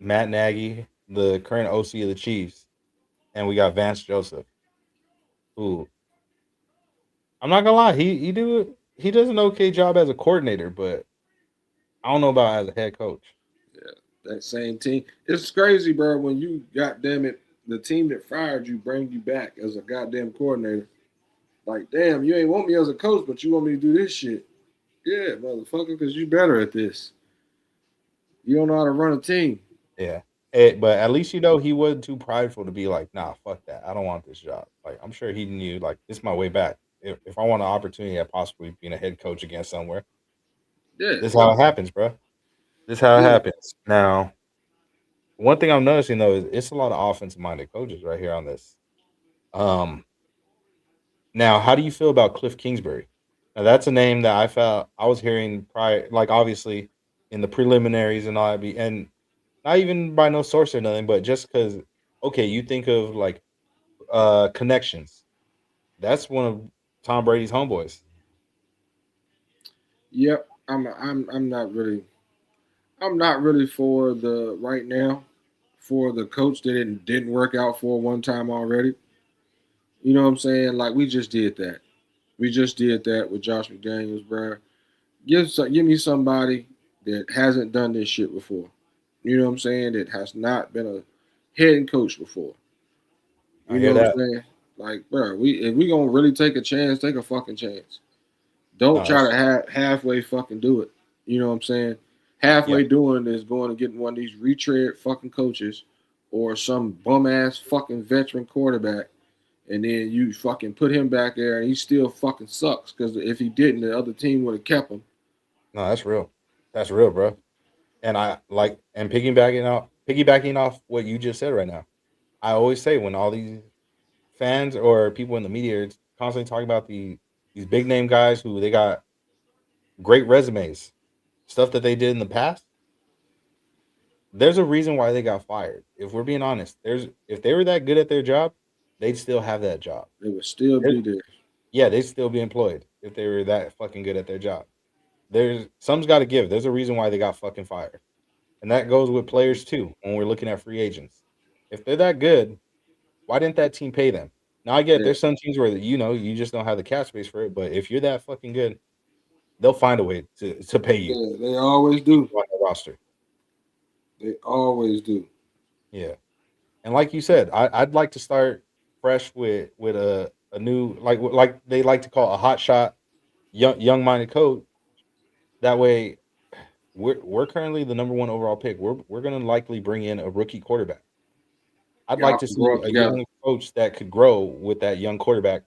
Matt Nagy, the current OC of the Chiefs, and we got Vance Joseph, who I'm not gonna lie, he does an okay job as a coordinator, but I don't know about as a head coach. That same team. It's crazy, bro, when you goddamn it, the team that fired you bring you back as a goddamn coordinator. Like, damn, you ain't want me as a coach, but you want me to do this shit. Yeah, motherfucker, because you better at this. You don't know how to run a team. Yeah. But at least he wasn't too prideful to be like, nah, fuck that. I don't want this job. Like, I'm sure he knew, like, this is my way back. if I want an opportunity at possibly being a head coach again somewhere, Yeah. this is how it happens, bro. This is how it Yeah. happens. Now, one thing I'm noticing though is it's a lot of offensive minded coaches right here on this. Um, Now, how do you feel about Cliff Kingsbury? Now, that's a name that I felt I was hearing prior, like obviously in the preliminaries and all that, and not even by no source or nothing, but just because, okay, you think of like connections. That's one of Tom Brady's homeboys. Yep. I'm not really for the right now for the coach that didn't work out for one time already. You know what I'm saying? Like we just did that. We just did that with Josh McDaniels, bro. Give me somebody that hasn't done this shit before. You know what I'm saying? That has not been a head coach before. I You hear know what that. I'm saying? Like, bro, if we gonna really take a chance, take a fucking chance. Don't No, try that's to halfway fucking do it. You know what I'm saying? yeah. Halfway doing is going to get one of these retread fucking coaches or some bum ass fucking veteran quarterback, and then you fucking put him back there and he still fucking sucks because if he didn't, the other team would have kept him. No, that's real. That's real, bro. And I like and piggybacking off what you just said right now. I always say when all these fans or people in the media are constantly talking about these big name guys who they got great resumes, stuff that they did in the past, there's a reason why they got fired. If we're being honest, if they were that good at their job, they'd still have that job. They would still There- be there. yeah, they'd still be employed if they were that fucking good at their job. There's some's got to give. There's a reason why they got fucking fired, and that goes with players too. When we're looking at free agents, if they're that good, why didn't that team pay them? Now I get Yeah, there's some teams where you just don't have the cap space for it, but if you're that fucking good, they'll find a way to pay you yeah, they always do. on the roster. They always do. Yeah. And like you said, I'd like to start fresh with a new like they like to call a hot shot young minded coach. That way, we're currently the number one overall pick. We're gonna likely bring in a rookie quarterback. I'd like Y'all to can grow see up a together. young coach that could grow with that young quarterback.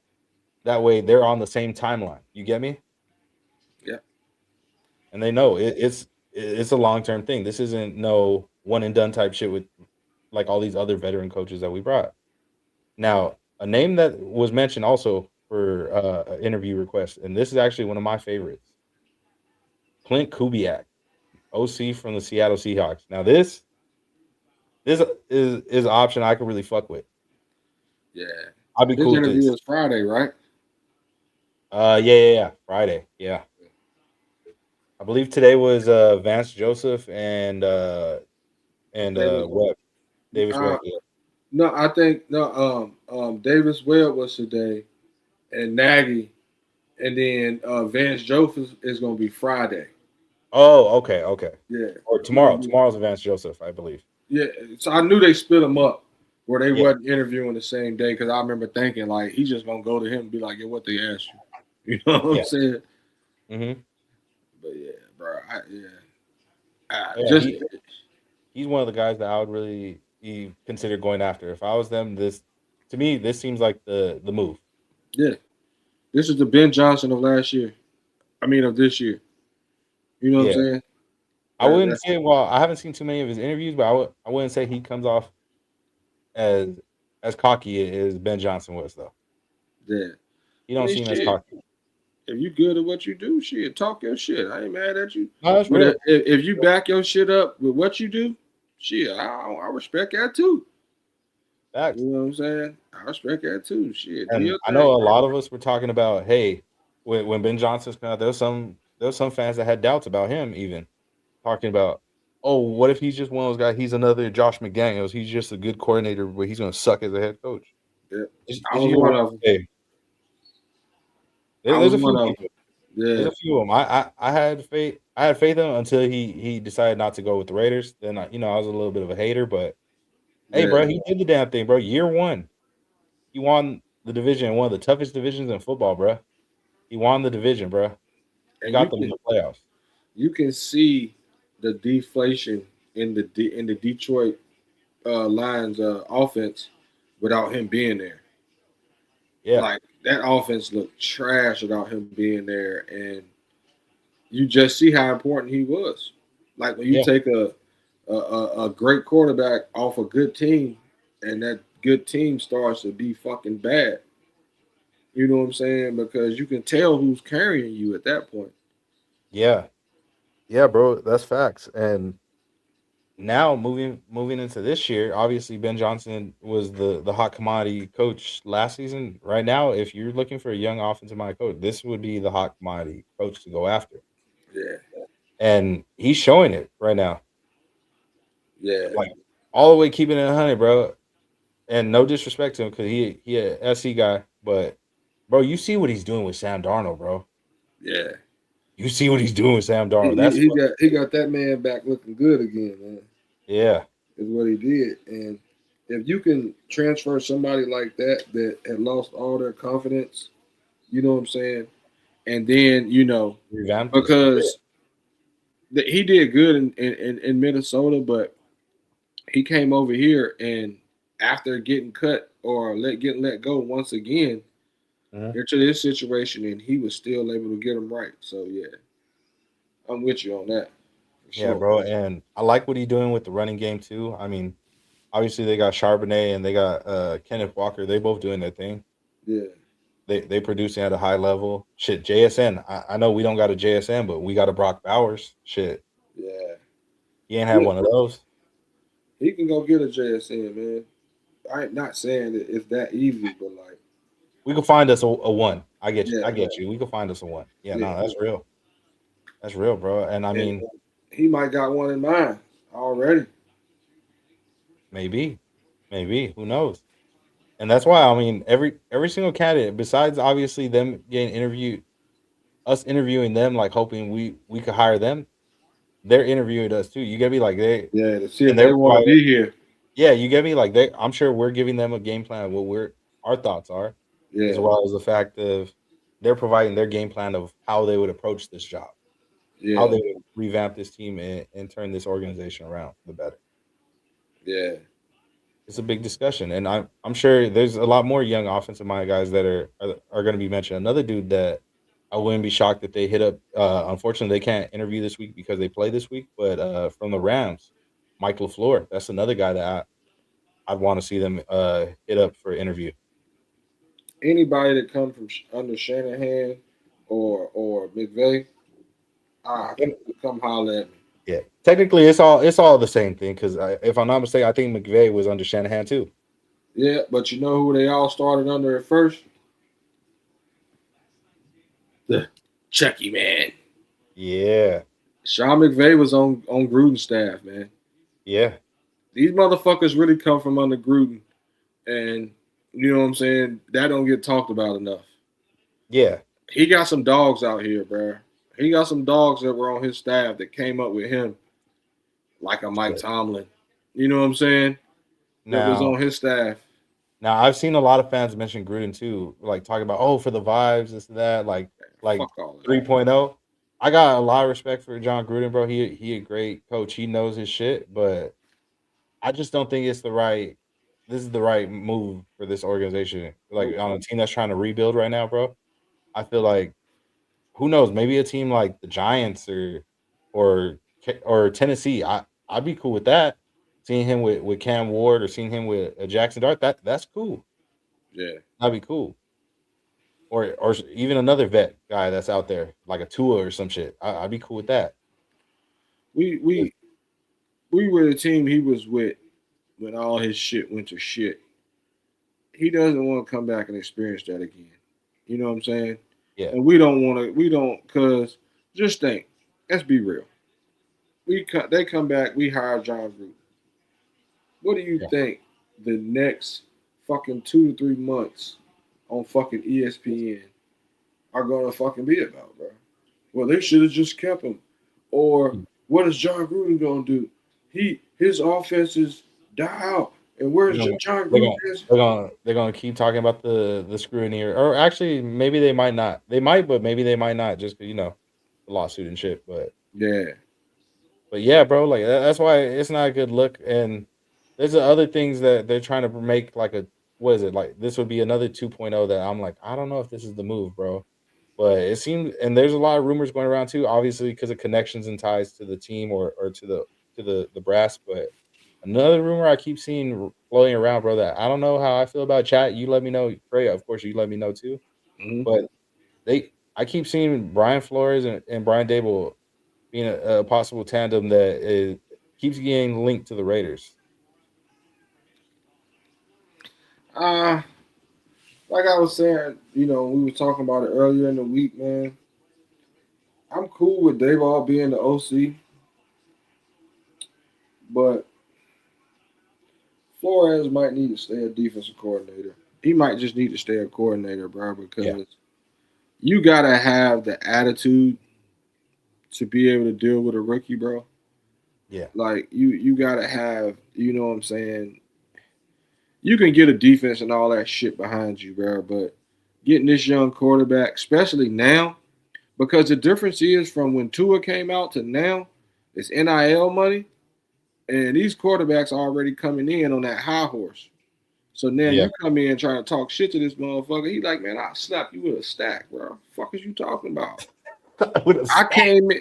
That way, they're on the same timeline. You get me? Yeah. And they know it's a long term thing. This isn't no one and done type shit with like all these other veteran coaches that we brought. Now, a name that was mentioned also for an interview request, and this is actually one of my favorites, Clint Kubiak, OC from the Seattle Seahawks. Now, this is an option I could really fuck with. Yeah. I'd be This cool with interview this. is Friday, right? Yeah. Friday, yeah. I believe today was Vance Joseph and Davis. Webb, Davis Uh, Webb. Yeah. no, I think no. Davis Webb was today, and Nagy, and then Vance Joseph is going to be Friday. Oh, okay. Yeah. Or tomorrow. Tomorrow's Vance Joseph, I believe. Yeah. So I knew they split them up where they Yeah. wasn't interviewing the same day because I remember thinking like he's just going to go to him and be like, "Yeah, what they asked you," you know what Yeah. I'm saying? Mm-hmm. But yeah, bro. Yeah, he's one of the guys that I would really consider going after. If I was them, to me, this seems like the move. Yeah. This is the Ben Johnson of last year. I mean, of this year. You know what Yeah. I'm saying? I wouldn't say. Well, I haven't seen too many of his interviews, but I wouldn't say he comes off as cocky as Ben Johnson was, though. Yeah. You don't I mean, seem as shit. cocky. If you good at what you do, shit, talk your shit. I ain't mad at you. No, that's But real. if you back your shit up with what you do, shit, I respect that too. Facts. You know what I'm saying? I respect that too. Shit. Do And your I know a thing, lot of us were talking about, hey, when Ben Johnson's come out, there was some fans that had doubts about him, even talking about, oh, what if he's just one of those guys? He's another Josh McDaniels. He's just a good coordinator, but he's going to suck as a head coach. Yeah. It's I was either one way. of them. Hey, I there's was a one few of them. people. Yeah. There's a few of them. I had faith. I had faith in him until he decided not to go with the Raiders. Then I was a little bit of a hater, but hey, Yeah. bro, he did the damn thing, bro. Year one, he won the division, one of the toughest divisions in football, bro. He won the division, bro. He And got them in the playoffs. you can see the deflation in the Detroit Lions offense without him being there. Yeah. Like that offense looked trash without him being there, and you just see how important he was. Like when you take a great quarterback off a good team, and that good team starts to be fucking bad. You know what I'm saying? Because you can tell who's carrying you at that point. Yeah. Yeah, bro. That's facts. And now moving into this year, obviously Ben Johnson was the hot commodity coach last season. Right now, if you're looking for a young offensive mind coach, this would be the hot commodity coach to go after. Yeah, And he's showing it right now. yeah, Like all the way keeping it 100, bro. And no disrespect to him because he a SC guy, but bro, you see what he's doing with Sam Darnold, bro. yeah. You see what he's doing with Sam He, Darnold. he, That's he got he got that man back looking good again, man. yeah, Is what he did. And if you can transfer somebody like that had lost all their confidence, you know what I'm saying? And then, revamped. because he did good in Minnesota, but he came over here and after getting cut or getting let go once again into this situation, and he was still able to get them right. So yeah, I'm with you on that. For Yeah, sure. bro. And I like what he's doing with the running game too. I mean, obviously they got Charbonnet and they got Kenneth Walker. They both doing their thing. Yeah, They producing at a high level. Shit, JSN. I know we don't got a JSN, but we got a Brock Bowers. Shit, yeah. you ain't had one of those. He can go get a JSN, man. I'm not saying that it's that easy, but like, We could find us a one. I get you. Yeah, I get you. We could find us a one. Yeah, Yeah. no, that's real. That's real, bro. And I mean, he might got one in mind already. maybe, who knows? And that's why I mean every single candidate, besides obviously them getting interviewed, us interviewing them, like hoping we could hire them, they're interviewing us too. You get me like Yeah, to see if and they they're want to providing, be here. yeah, you get me like they. I'm sure we're giving them a game plan of what our thoughts are, as Yeah, well as the fact of they're providing their game plan of how they would approach this job, how yeah, they would revamp this team and turn this organization around for the better. yeah, It's a big discussion, and I'm sure there's a lot more young offensive mind guys that are going to be mentioned. Another dude that I wouldn't be shocked if they hit up. Unfortunately, they can't interview this week because they play this week. But from the Rams, Mike LaFleur, that's another guy that I'd want to see them hit up for an interview. Anybody that come from under Shanahan or McVay, come holler at me. Yeah, technically, it's all the same thing because if I'm not mistaken, I think McVay was under Shanahan too. Yeah, but you know who they all started under at first? The Chucky man. Yeah, Sean McVay was on Gruden's staff, man. yeah, These motherfuckers really come from under Gruden, and you know what I'm saying? That don't get talked about enough. yeah. He got some dogs out here, bro. He got some dogs that were on his staff that came up with him, like a Mike Tomlin. You know what I'm saying? That was on his staff. Now I've seen a lot of fans mention Gruden too, like talking about for the vibes, this and that, like Fuck all that. 3.0. I got a lot of respect for John Gruden, bro. He a great coach. He knows his shit, but I just don't think this is the right move for this organization. Like on a team that's trying to rebuild right now, bro. I feel like who knows, maybe a team like the Giants or Tennessee. I'd be cool with that. Seeing him with Cam Ward or seeing him with Jackson Dart, that's cool. Yeah. That'd be cool. Or even another vet guy that's out there, like a Tua or some shit. I'd be cool with that. We were the team he was with when all his shit went to shit. He doesn't want to come back and experience that again. You know what I'm saying? Yeah. And we don't, because just think, let's be real. They come back, we hire John Gruden. What do you think the next fucking 2 to 3 months on fucking ESPN are going to fucking be about, bro? Well, they should have just kept him. Or what is John Gruden going to do? His offenses die out. And where's John Gruden? They're gonna keep talking about the scrutiny, or actually maybe they might not. They might, but maybe they might not, just the lawsuit and shit. But yeah, bro, like that's why it's not a good look. And there's other things that they're trying to make like what is it like? This would be another 2.0 that I'm like, I don't know if this is the move, bro. But it seemed, and there's a lot of rumors going around too, obviously because of connections and ties to the team or to the brass. But another rumor I keep seeing floating around, bro, that I don't know how I feel about chat. You let me know, Freya. Of course, you let me know too. Mhm. But I keep seeing Brian Flores and Brian Dable being a possible tandem that keeps getting linked to the Raiders. Like I was saying, we were talking about it earlier in the week, man. I'm cool with Dayball being the OC, but Flores might need to stay a defensive coordinator. He might just need to stay a coordinator, bro, because you gotta have the attitude to be able to deal with a rookie, bro. Yeah. Like you gotta have, you know what I'm saying? You can get a defense and all that shit behind you, bro, but getting this young quarterback, especially now, because the difference is from when Tua came out to now, it's NIL money, and these quarterbacks are already coming in on that high horse. So now Yeah. you come in trying to talk shit to this motherfucker. He like, man, I'll slap you with a stack, bro. Fuck is you talking about? I came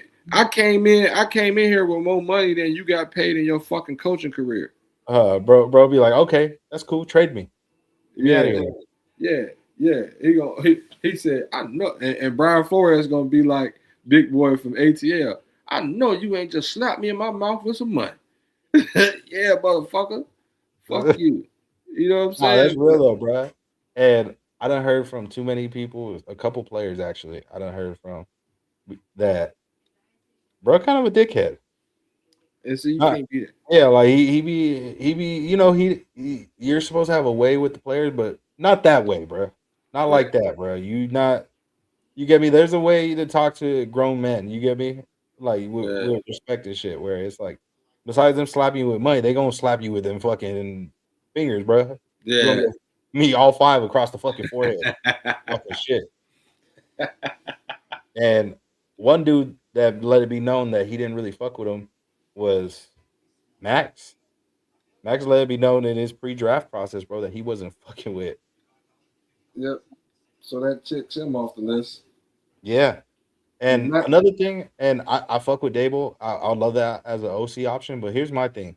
in here with more money than you got paid in your fucking coaching career. Bro, be like, okay, that's cool. Trade me. Get me out of here. Yeah. He said, I know, and Brian Flores is gonna be like Big Boy from ATL. I know you ain't just slapped me in my mouth with some money. Yeah, motherfucker. Fuck you. You know what I'm Nah, that's saying? real though, bro. And I done heard from too many people, a couple players actually. I done heard from that bro, kind of a dickhead. And so you Uh, can't be that. yeah, like he be, you're supposed to have a way with the players, but not that way, bro. Not like that, bro. You get me? There's a way to talk to grown men. You get me? Like with respect and shit. Where it's like, besides them slapping you with money, they gonna slap you with them fucking fingers, bro. You gonna Yeah. get me all five across the fucking forehead. Fucking shit. And one dude that let it be known that he didn't really fuck with him was Max. Max let it be known in his pre-draft process, bro, that he wasn't fucking with. Yep. So that checks him off the list. Yeah. And Max- another thing, and I fuck with Dable. I love that as an OC option. But here's my thing: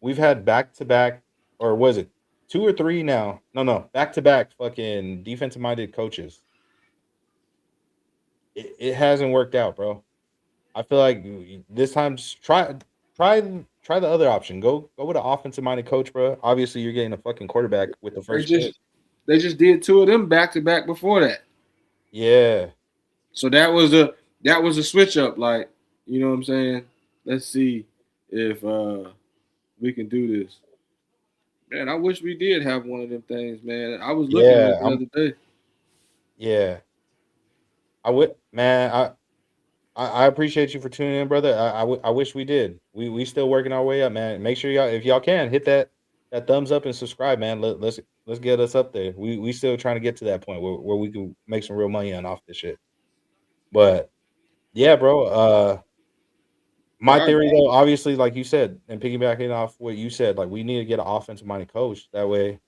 we've had back-to-back, or was it 2 or 3 now? No, back-to-back fucking defensive-minded coaches. It hasn't worked out, bro. I feel like this time just try the other option. Go with an offensive-minded coach, bro. Obviously, you're getting a fucking quarterback with the first pick. They just did 2 of them back to back before that. Yeah. So that was a switch up. Like, you know what I'm saying? Let's see if we can do this. Man, I wish we did have one of them things, man. I was looking at it the other day. Yeah. I would, man. I appreciate you for tuning in, brother. I wish we did. We still working our way up, man. Make sure y'all, if y'all can, hit that thumbs up and subscribe, man. Let's get us up there. We still trying to get to that point where we can make some real money on off this shit. But yeah, bro. My theory though, obviously, like you said, and piggybacking off what you said, like we need to get an offensive minded coach. That way,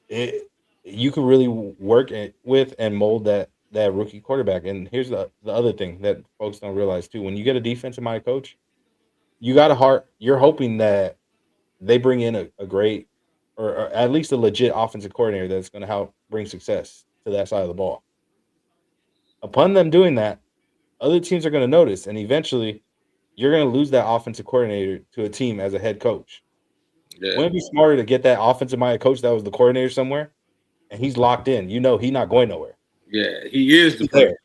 you can really work with and mold that rookie quarterback. And here's the other thing that folks don't realize too: when you get a defensive minded coach, you got a heart. You're hoping that they bring in a great, or at least a legit offensive coordinator that's going to help bring success to that side of the ball. Upon them doing that, other teams are going to notice, and eventually, you're going to lose that offensive coordinator to a team as a head coach. Yeah. Wouldn't it be smarter to get that offensive minded coach that was the coordinator somewhere, and he's locked in? You know, he's not going nowhere. Yeah, he is the player.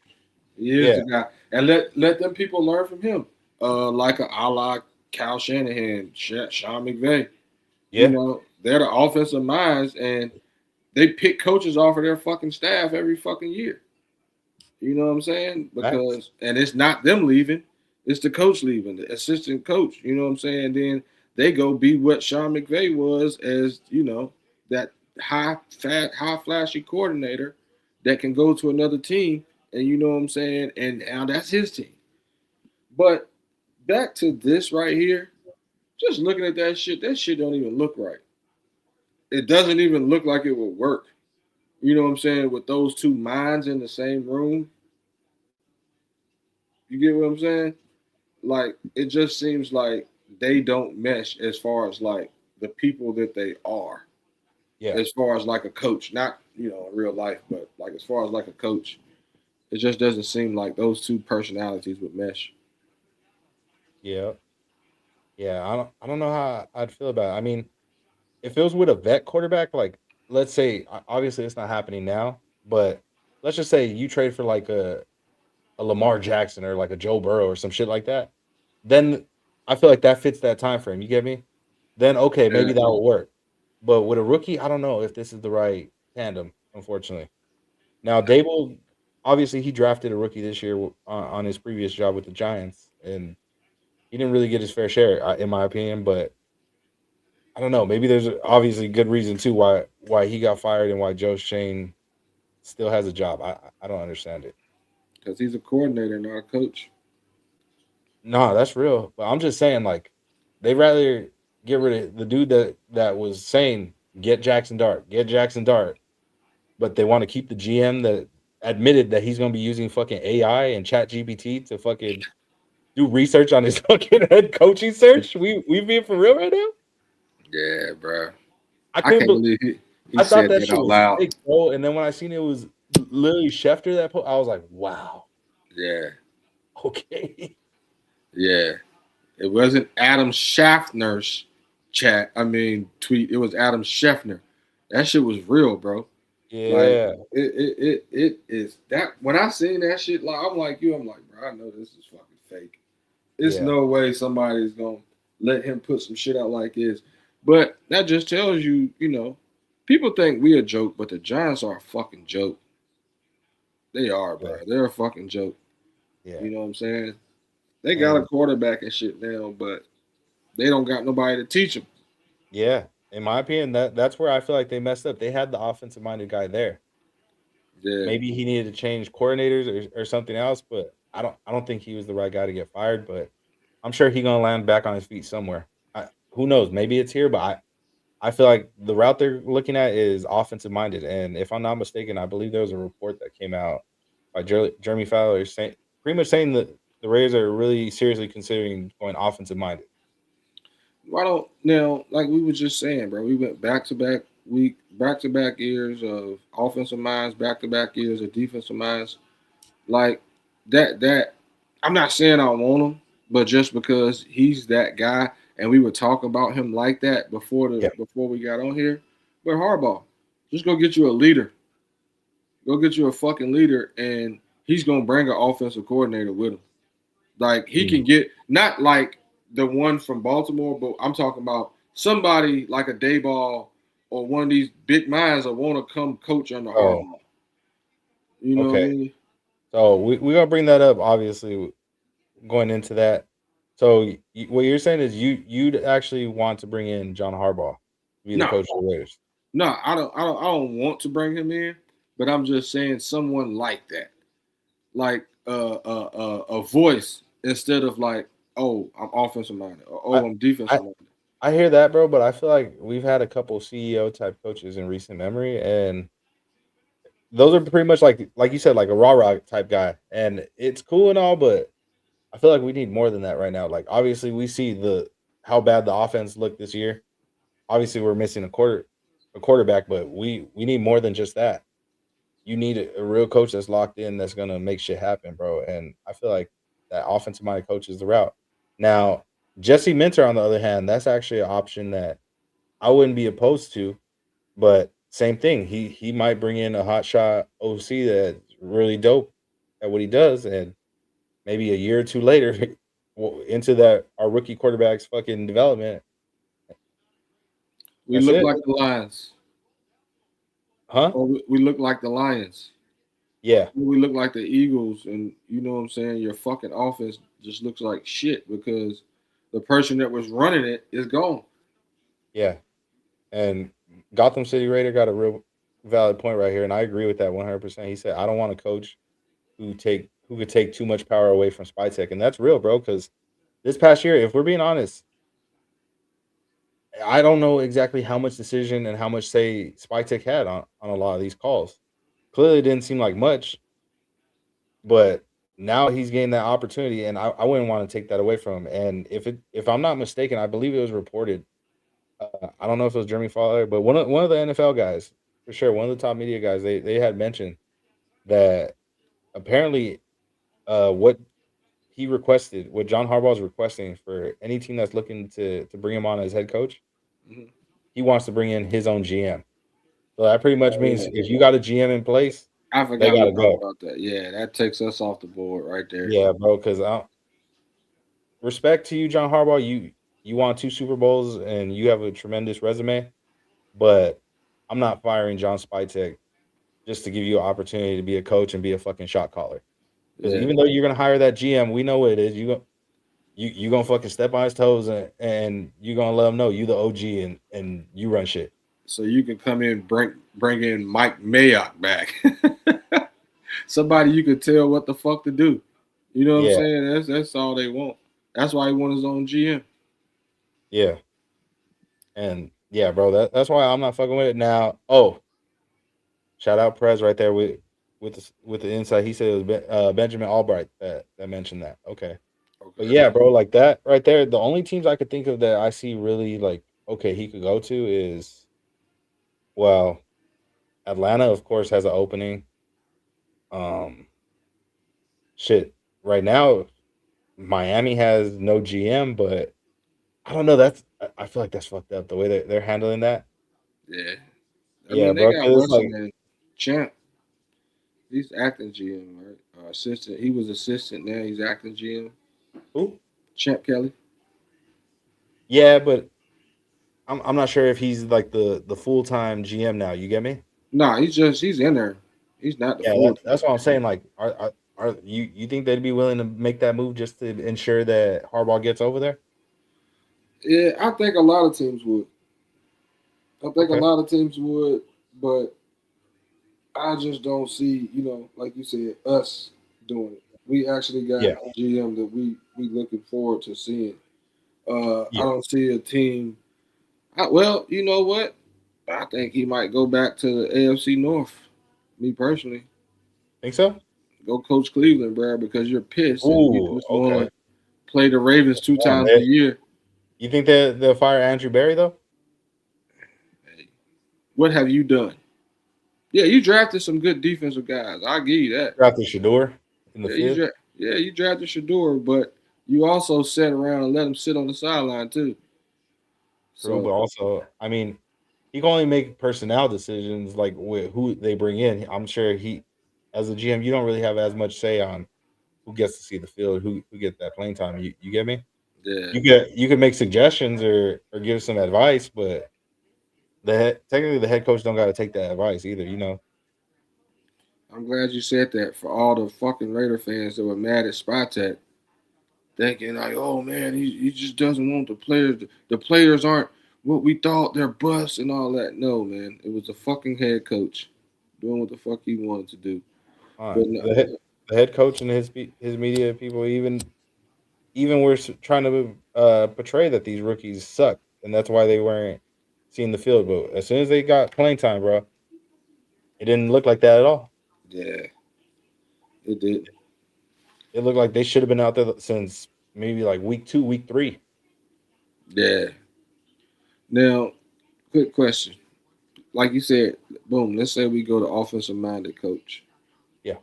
He is the guy, and let them people learn from him. Like a la Kyle Shanahan, Sean McVay. Yeah. You know, they're the offensive minds, and they pick coaches off of their fucking staff every fucking year. You know what I'm saying? Because and it's not them leaving, it's the coach leaving, the assistant coach. You know what I'm saying? Then they go be what Sean McVay was, as you know, that high flashy coordinator that can go to another team, and you know what I'm saying, and now that's his team. But back to this right here, just looking at that shit don't even look right. it doesn't even look like it would work. You know what I'm saying? With those two minds in the same room. You get what I'm saying? Like, it just seems like they don't mesh as far as like the people that they are. Yeah. As far as like a coach, not in real life, but like as far as like a coach, it just doesn't seem like those two personalities would mesh. Yeah. Yeah. I don't know how I'd feel about it. I mean, if it was with a vet quarterback, like let's say obviously it's not happening now, but let's just say you trade for like a Lamar Jackson or like a Joe Burrow or some shit like that, then I feel like that fits that time frame. You get me? Then okay, maybe that will work. But with a rookie, I don't know if this is the right tandem, unfortunately. Now, Dable, obviously, he drafted a rookie this year on his previous job with the Giants, and he didn't really get his fair share, in my opinion. But I don't know. Maybe there's obviously good reason too why he got fired and why Joe Shane still has a job. I don't understand it. Because he's a coordinator, not a coach. No, that's real. But I'm just saying, like, they'd rather get rid of the dude that was saying get Jackson Dart, but they want to keep the GM that admitted that he's going to be using fucking AI and Chat GPT to fucking do research on his fucking head coaching search. We being for real right now? Yeah, bro. I can't couldn't believe he I said thought that that shit out was loud. fake, bro. And then when I seen it was literally Schefter that I was like, wow, Yeah, okay. yeah. It wasn't Adam Schaffner's tweet. It was Adam Scheffner. That shit was real, bro. Yeah. Like it is that when I seen that shit, like I'm like you, I'm like, bro, I know this is fucking fake. It's Yeah. no way somebody's gonna let him put some shit out like this. But that just tells you, people think we a joke, but the Giants are a fucking joke. They are, bro. Yeah. They're a fucking joke. Yeah. You know what I'm saying? They got a And quarterback and shit now, but they don't got nobody to teach them. yeah, in my opinion, that's where I feel like they messed up. They had the offensive minded guy there. Yeah. Maybe he needed to change coordinators or something else, but I don't think he was the right guy to get fired. But I'm sure he's gonna land back on his feet somewhere. Who knows? Maybe it's here, but I feel like the route they're looking at is offensive minded. And if I'm not mistaken, I believe there was a report that came out by Jeremy Fowler pretty much saying that the Raiders are really seriously considering going offensive minded. Why don't now, like we were just saying, bro, we went back to back years of offensive minds, back to back years of defensive minds. Like that I'm not saying I want him, but just because he's that guy and we would talk about him like that before we got on here. But Harbaugh, just go get you a leader. Go get you a fucking leader, and he's gonna bring an offensive coordinator with him. Like he can get not like the one from Baltimore, but I'm talking about somebody like a Dayball or one of these big minds that want to come coach under Harbaugh. You know what I mean? So we're gonna bring that up, obviously, going into that. So what you're saying is you'd actually want to bring in John Harbaugh to be the coach of the Raiders. No, I don't want to bring him in, but I'm just saying someone like that, like a voice instead of like, oh, I'm offensive minded or oh, I'm defensive minded. I hear that, bro, but I feel like we've had a couple CEO type coaches in recent memory, and those are pretty much like you said, like a rah-rah type guy. And it's cool and all, but I feel like we need more than that right now. Like obviously we see how bad the offense looked this year. Obviously we're missing a quarterback, but we need more than just that. You need a real coach that's locked in, that's gonna make shit happen, bro. And I feel like that offensive minded coach is the route. Now, Jesse Minter, on the other hand, that's actually an option that I wouldn't be opposed to, but same thing. He might bring in a hotshot OC that's really dope at what he does, and maybe a year or two later, into our rookie quarterback's fucking development. We look like the Lions. Huh? Or we look like the Lions. Yeah. We look like the Eagles, and you know what I'm saying? Your fucking offense just looks like shit because the person that was running it is gone. Yeah. And Gotham City Raider got a real valid point right here, and I agree with that 100%. He said, I don't want a coach who could take too much power away from Spytek. And that's real, bro, because this past year, if we're being honest, I don't know exactly how much decision and how much say Spytek had on a lot of these calls. Clearly, it didn't seem like much, but now he's getting that opportunity, and I wouldn't want to take that away from him. And if I'm not mistaken, I believe it was reported. I don't know if it was Jeremy Fowler, but one of the NFL guys, for sure, one of the top media guys, they had mentioned that apparently what he requested, what John Harbaugh is requesting for any team that's looking to bring him on as head coach, Mhm. he wants to bring in his own GM. So that pretty much Oh, means yeah. if you got a GM in place, I they forgot gotta go. about that. Yeah, that takes us off the board right there. Yeah, bro. Because respect to you, John Harbaugh. You won 2 Super Bowls and you have a tremendous resume, but I'm not firing John Spytek just to give you an opportunity to be a coach and be a fucking shot caller. Because Yeah. even though you're gonna hire that GM, we know what it is. You gonna fucking step on his toes and you gonna let him know you the OG and you run shit. So you can come in, bring in Mike Mayock back. Somebody you could tell what the fuck to do. You know what Yeah. I'm saying? That's all they want. That's why he want his own GM. Yeah. And yeah, bro, that's why I'm not fucking with it now. Oh, shout out Prez right there with the insight. He said it was Benjamin Albright that mentioned that. Okay. But Okay. yeah, bro, like that right there, the only teams I could think of that I see really like okay, he could go to is well, Atlanta of course has an opening. Um shit. Right now Miami has no GM, but I don't know, I feel like that's fucked up the way they're handling that. Yeah. I Yeah, mean, they bro, got 'cause it's what's his like name? Champ. He's acting GM, right? Assistant. He was assistant. Now he's acting GM. who? Champ Kelly. Yeah, but I'm not sure if he's like the full-time GM now, you get me? Nah, he's in there. He's not the Yeah, full. that's what I'm saying. Like, are you think they'd be willing to make that move just to ensure that Harbaugh gets over there? Yeah, I think a lot of teams would. I think a Okay. lot of teams would, but I just don't see, like you said, us doing it. We actually got Yeah, a GM that we looking forward to seeing. I yeah. don't see a team. Well, you know what? I think he might go back to the AFC North. Me personally, Think so? go coach Cleveland, bro, because you're pissed and you Ooh, just want okay. to play the Ravens two Damn, times a year. you think they'll fire Andrew Berry though? Hey, what have you done? Yeah, you drafted some good defensive guys. I'll give you that. Drafted Shador in the Yeah, field. you drafted Shador, but you also sat around and let him sit on the sideline too. True, but So also, I mean, he can only make personnel decisions like with who they bring in. I'm sure as a GM, you don't really have as much say on who gets to see the field, who gets that playing time. You get me? yeah, You can make suggestions or give some advice, but technically the head coach don't got to take that advice either. You know? I'm glad you said that for all the fucking Raider fans that were mad at Spytek, thinking like, oh man, he just doesn't want the players. The players aren't what we thought. They're bust and all that. No, man, it was the fucking head coach doing what the fuck he wanted to do. But no, The head coach and his media people even were trying to portray that these rookies suck, and that's why they weren't seeing the field. But as soon as they got playing time, bro, it didn't look like that at all. yeah, it did. It looked like they should have been out there since maybe like week 2, week 3. Yeah. Now, quick question. Like you said, boom, let's say we go to offensive minded coach. Yeah.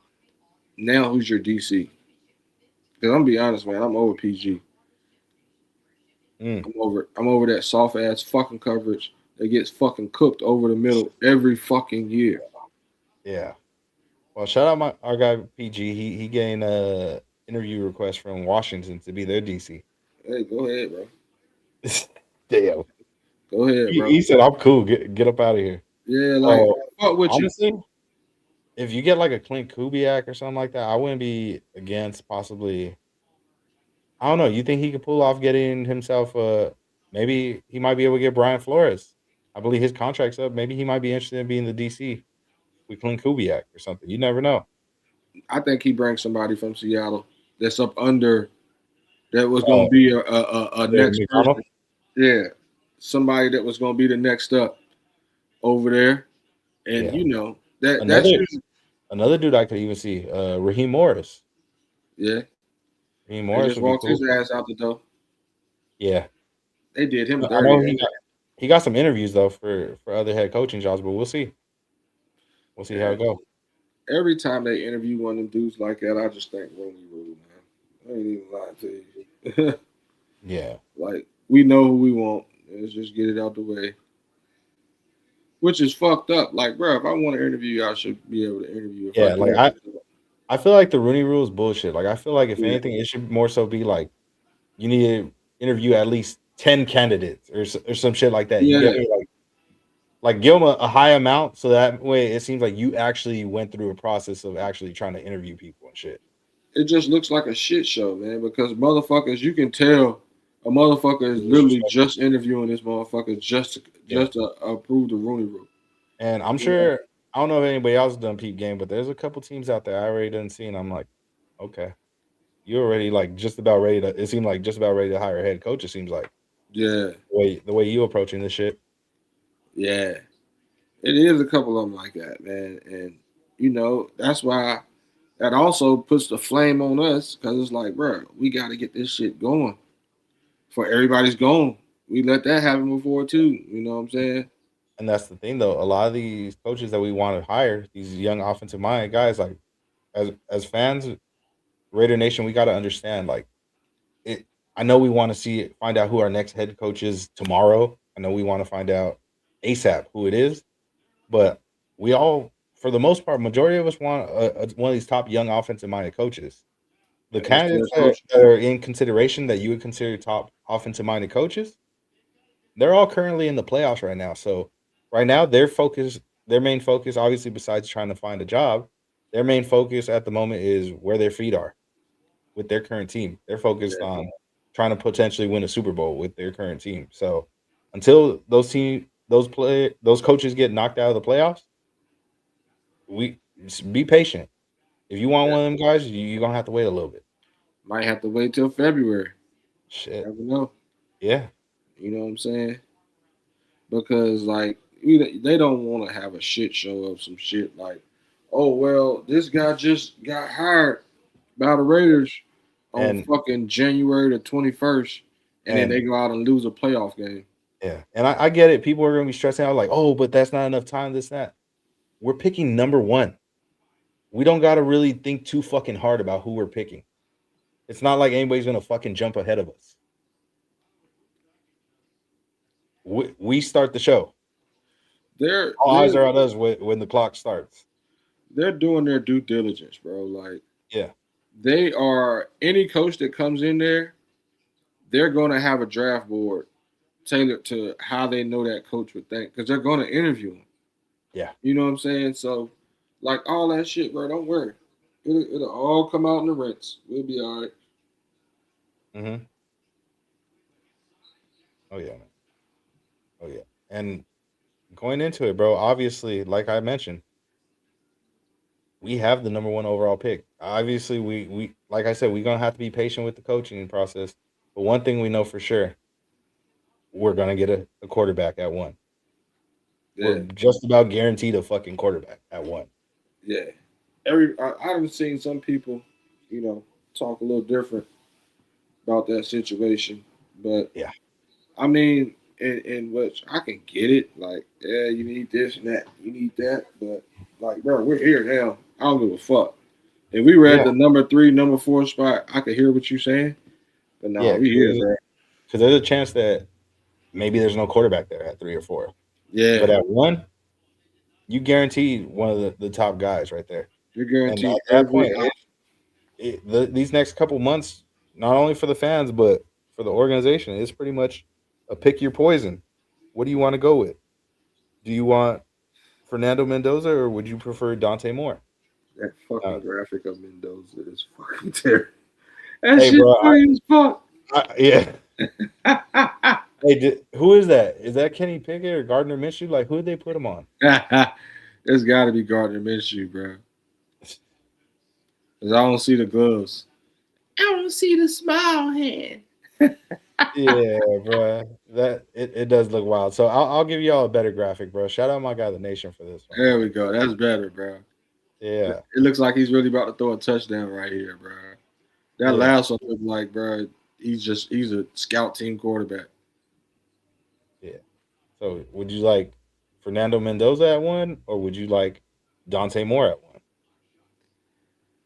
Now who's your DC? Because I'm gonna be honest, man, I'm over PG. Mm, I'm over that soft ass fucking coverage that gets fucking cooked over the middle every fucking year. yeah. Well, shout out our guy PG. He gained a interview request from Washington to be their DC. Hey, go ahead, bro. Damn. Go ahead, bro. He said, "I'm cool. Get up out of here." Yeah, like fuck with you. Honestly, if you get like a Clint Kubiak or something like that, I wouldn't be against possibly. I don't know. You think he could pull off getting himself maybe he might be able to get Brian Flores. I believe his contract's up. Maybe he might be interested in being the DC with Clint Kubiak or something. You never know. I think he brings somebody from Seattle that's up under that was gonna be a next McConnell? person. Yeah. somebody that was going to be the next up over there, and Yeah. you know that's Another dude I could even see, Raheem Morris. yeah. Raheem They Morris just would be walked cool. his ass out the door. Yeah, They did him I dirty. know he got some interviews though for other head coaching jobs, but we'll see. We'll see how it goes. Every time they interview one of them dudes like that, I just think Rooney Rule, man. I ain't even lying to you. Yeah, Like, we know who we want. Let's just get it out the way. Which is fucked up. Like, bro, if I want to interview you, I should be able to interview. yeah. Like I feel like the Rooney Rule is bullshit. Like I feel like if anything, it should more so be like you need to interview at least 10 candidates or some shit like that. You Yeah. get me? Like give them a high amount so that way it seems like you actually went through a process of actually trying to interview people and shit. It just looks like a shit show, man, because motherfuckers, you can tell a motherfucker is literally just interviewing this motherfucker just to approve the Rooney Rule. And I'm sure I don't know if anybody else has done peep game, but there's a couple teams out there I already done seen. I'm like, okay, you're already like just about ready to. It seemed like just about ready to hire a head coach. It seems like Yeah, the way you approaching this shit. yeah. It is a couple of them like that, man. And, you know, that's why that also puts the flame on us because it's like, bro, we got to get this shit going before everybody's gone. We let that happen before, too. You know what I'm saying? And that's the thing, though. A lot of these coaches that we want to hire, these young offensive minded guys, like as fans, Raider Nation, we got to understand, like, it. I know we want to find out who our next head coach is tomorrow. I know we want to find out ASAP who it is, but we all, for the most part, majority of us want one of these top young offensive minded coaches. The candidates that are in consideration that you would consider top offensive minded coaches, they're all currently in the playoffs right now. So right now, their main focus, obviously, besides trying to find a job, their main focus at the moment is where their feet are with their current team. They're focused on trying to potentially win a Super Bowl with their current team. So until those coaches get knocked out of the playoffs, be patient. If you want one of them guys, you're gonna have to wait a little bit. Might have to wait till February. Shit. Never know. Yeah. You know what I'm saying? Because, like, they don't want to have a shit show of some shit like, oh, well, this guy just got hired by the Raiders on fucking January the 21st, and then they go out and lose a playoff game. Yeah, and I get it. People are going to be stressing out like, oh, but that's not enough time, this, that. We're picking number one. We don't got to really think too fucking hard about who we're picking. It's not like anybody's going to fucking jump ahead of us. We start the show. All eyes are on us when the clock starts. They're doing their due diligence, bro. Like, yeah, they are. Any coach that comes in there, they're going to have a draft board tailored to how they know that coach would think, because they're going to interview him. Yeah, you know what I'm saying. So, like, all that shit, bro. Don't worry, it'll all come out in the rinse. We'll be all right. Mm-hmm. Oh yeah, man. Oh yeah, and going into it, bro. Obviously, like I mentioned, we have the number one overall pick. Obviously, we like I said, we're gonna have to be patient with the coaching process. But one thing we know for sure, we're gonna get a quarterback at one. Yeah. We're just about guaranteed a fucking quarterback at one. Yeah, I've seen some people, you know, talk a little different about that situation, but yeah, I mean, in which I can get it. Like, yeah, you need this and that, you need that, but like, bro, we're here now. I don't give a fuck. If we were at the number 3, number 4 spot, I could hear what you're saying. But no, we here, bro. Because there's a chance that maybe there's no quarterback there at 3 or 4. Yeah. But at 1, you guaranteed one of the top guys right there. You're guaranteed. And at that point, these next couple months, not only for the fans, but for the organization, it's pretty much a pick your poison. What do you want to go with? Do you want Fernando Mendoza or would you prefer Dante Moore? That fucking graphic of Mendoza is fucking terrible. That shit's funny as fuck. Yeah. Hey, who is that? Is that Kenny Pickett or Gardner Minshew? Like, who did they put him on? There's got to be Gardner Minshew, bro. Because I don't see the gloves. I don't see the small hand. Yeah, bro. It does look wild. So I'll give y'all a better graphic, bro. Shout out my guy, the Nation, for this one. There we go. That's better, bro. Yeah, It looks like he's really about to throw a touchdown right here, bro. That Yeah. last one looked like, bro, he's a scout team quarterback. So would you like Fernando Mendoza at 1, or would you like Dante Moore at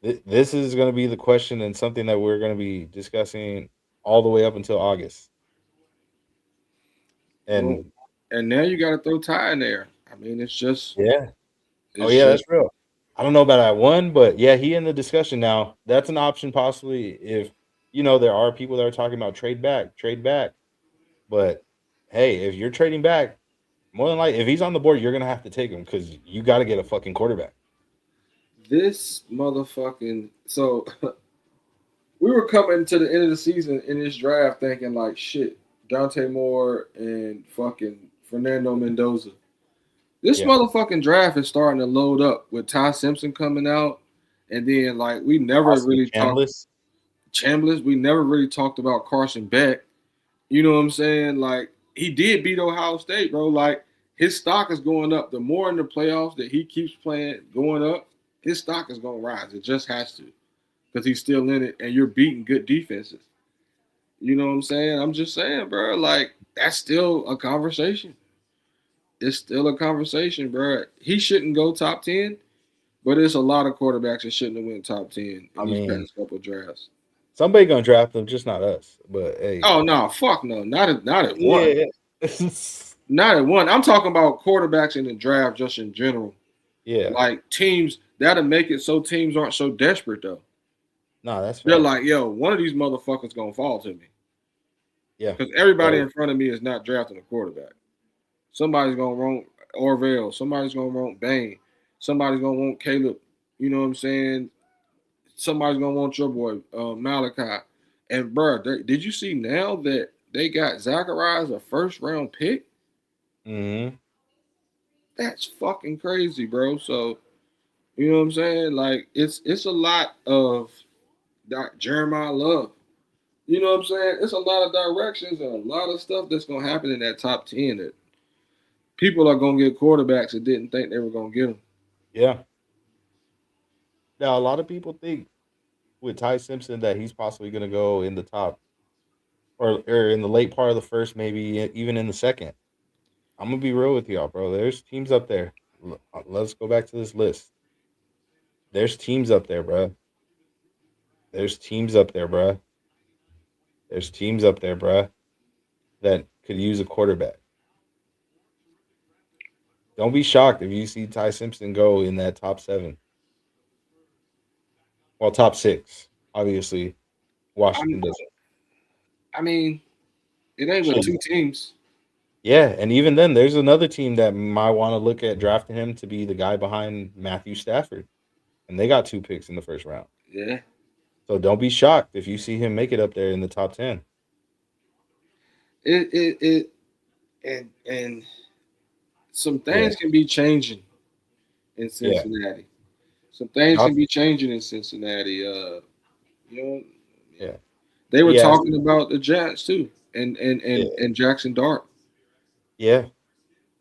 1? This is going to be the question, and something that we're going to be discussing all the way up until August. And And now you got to throw Ty in there. I mean, it's just. yeah, It's yeah, just- that's real. I don't know about at 1, but yeah, he in the discussion now. That's an option possibly if there are people that are talking about trade back. But hey, if you're trading back, more than likely, if he's on the board, you're gonna have to take him because you got to get a fucking quarterback. This motherfucking. So we were coming to the end of the season in this draft thinking like, shit, Dante Moore and fucking Fernando Mendoza. This Yeah. motherfucking draft is starting to load up with Ty Simpson coming out, and then like we never Austin really talked Chambliss. We never really talked about Carson Beck. You know what I'm saying? Like he did beat Ohio State, bro. Like his stock is going up. The more in the playoffs that he keeps playing, going up, his stock is gonna rise. It just has to, because he's still in it, and you're beating good defenses. You know what I'm saying? I'm just saying, bro. Like that's still a conversation. It's still a conversation, bro. He shouldn't go top 10, but there's a lot of quarterbacks that shouldn't have went top 10 in these past couple of drafts. Somebody gonna draft them, just not us. But hey, Oh no, fuck no, not at one. yeah, Not at one. I'm talking about quarterbacks in the draft just in general. yeah. Like teams that'll make it so teams aren't so desperate though. No, that's They're right. like, yo, one of these motherfuckers gonna fall to me. Yeah. Because everybody Right. in front of me is not drafting a quarterback. Somebody's gonna want Orville. Somebody's gonna want Bain. Somebody's gonna want Caleb. You know what I'm saying? Somebody's gonna want your boy Malachi. And bro, did you see now that they got Zacharias a first round pick? Mm-hmm. That's fucking crazy, bro. So you know what I'm saying? Like it's a lot of Jeremiah Love. You know what I'm saying? It's a lot of directions and a lot of stuff that's gonna happen in that top 10 that people are gonna get quarterbacks that didn't think they were gonna get them. Yeah. Now, a lot of people think with Ty Simpson that he's possibly going to go in the top or in the late part of the first, maybe even in the second. I'm going to be real with y'all, bro. There's teams up there. Let's go back to this list. There's teams up there, bro. There's teams up there, bro. There's teams up there, bro, that could use a quarterback. Don't be shocked if you see Ty Simpson go in that top 7. Well, top 6, obviously. Washington doesn't. I mean, it ain't with 2 teams. Yeah, and even then, there's another team that might want to look at drafting him to be the guy behind Matthew Stafford, and they got 2 picks in the first round. Yeah. So don't be shocked if you see him make it up there in the top 10. And some things can be changing in Cincinnati. Some things can be changing in Cincinnati. You know, Yeah. They were talking about the Giants too, and Jackson Dart. Yeah.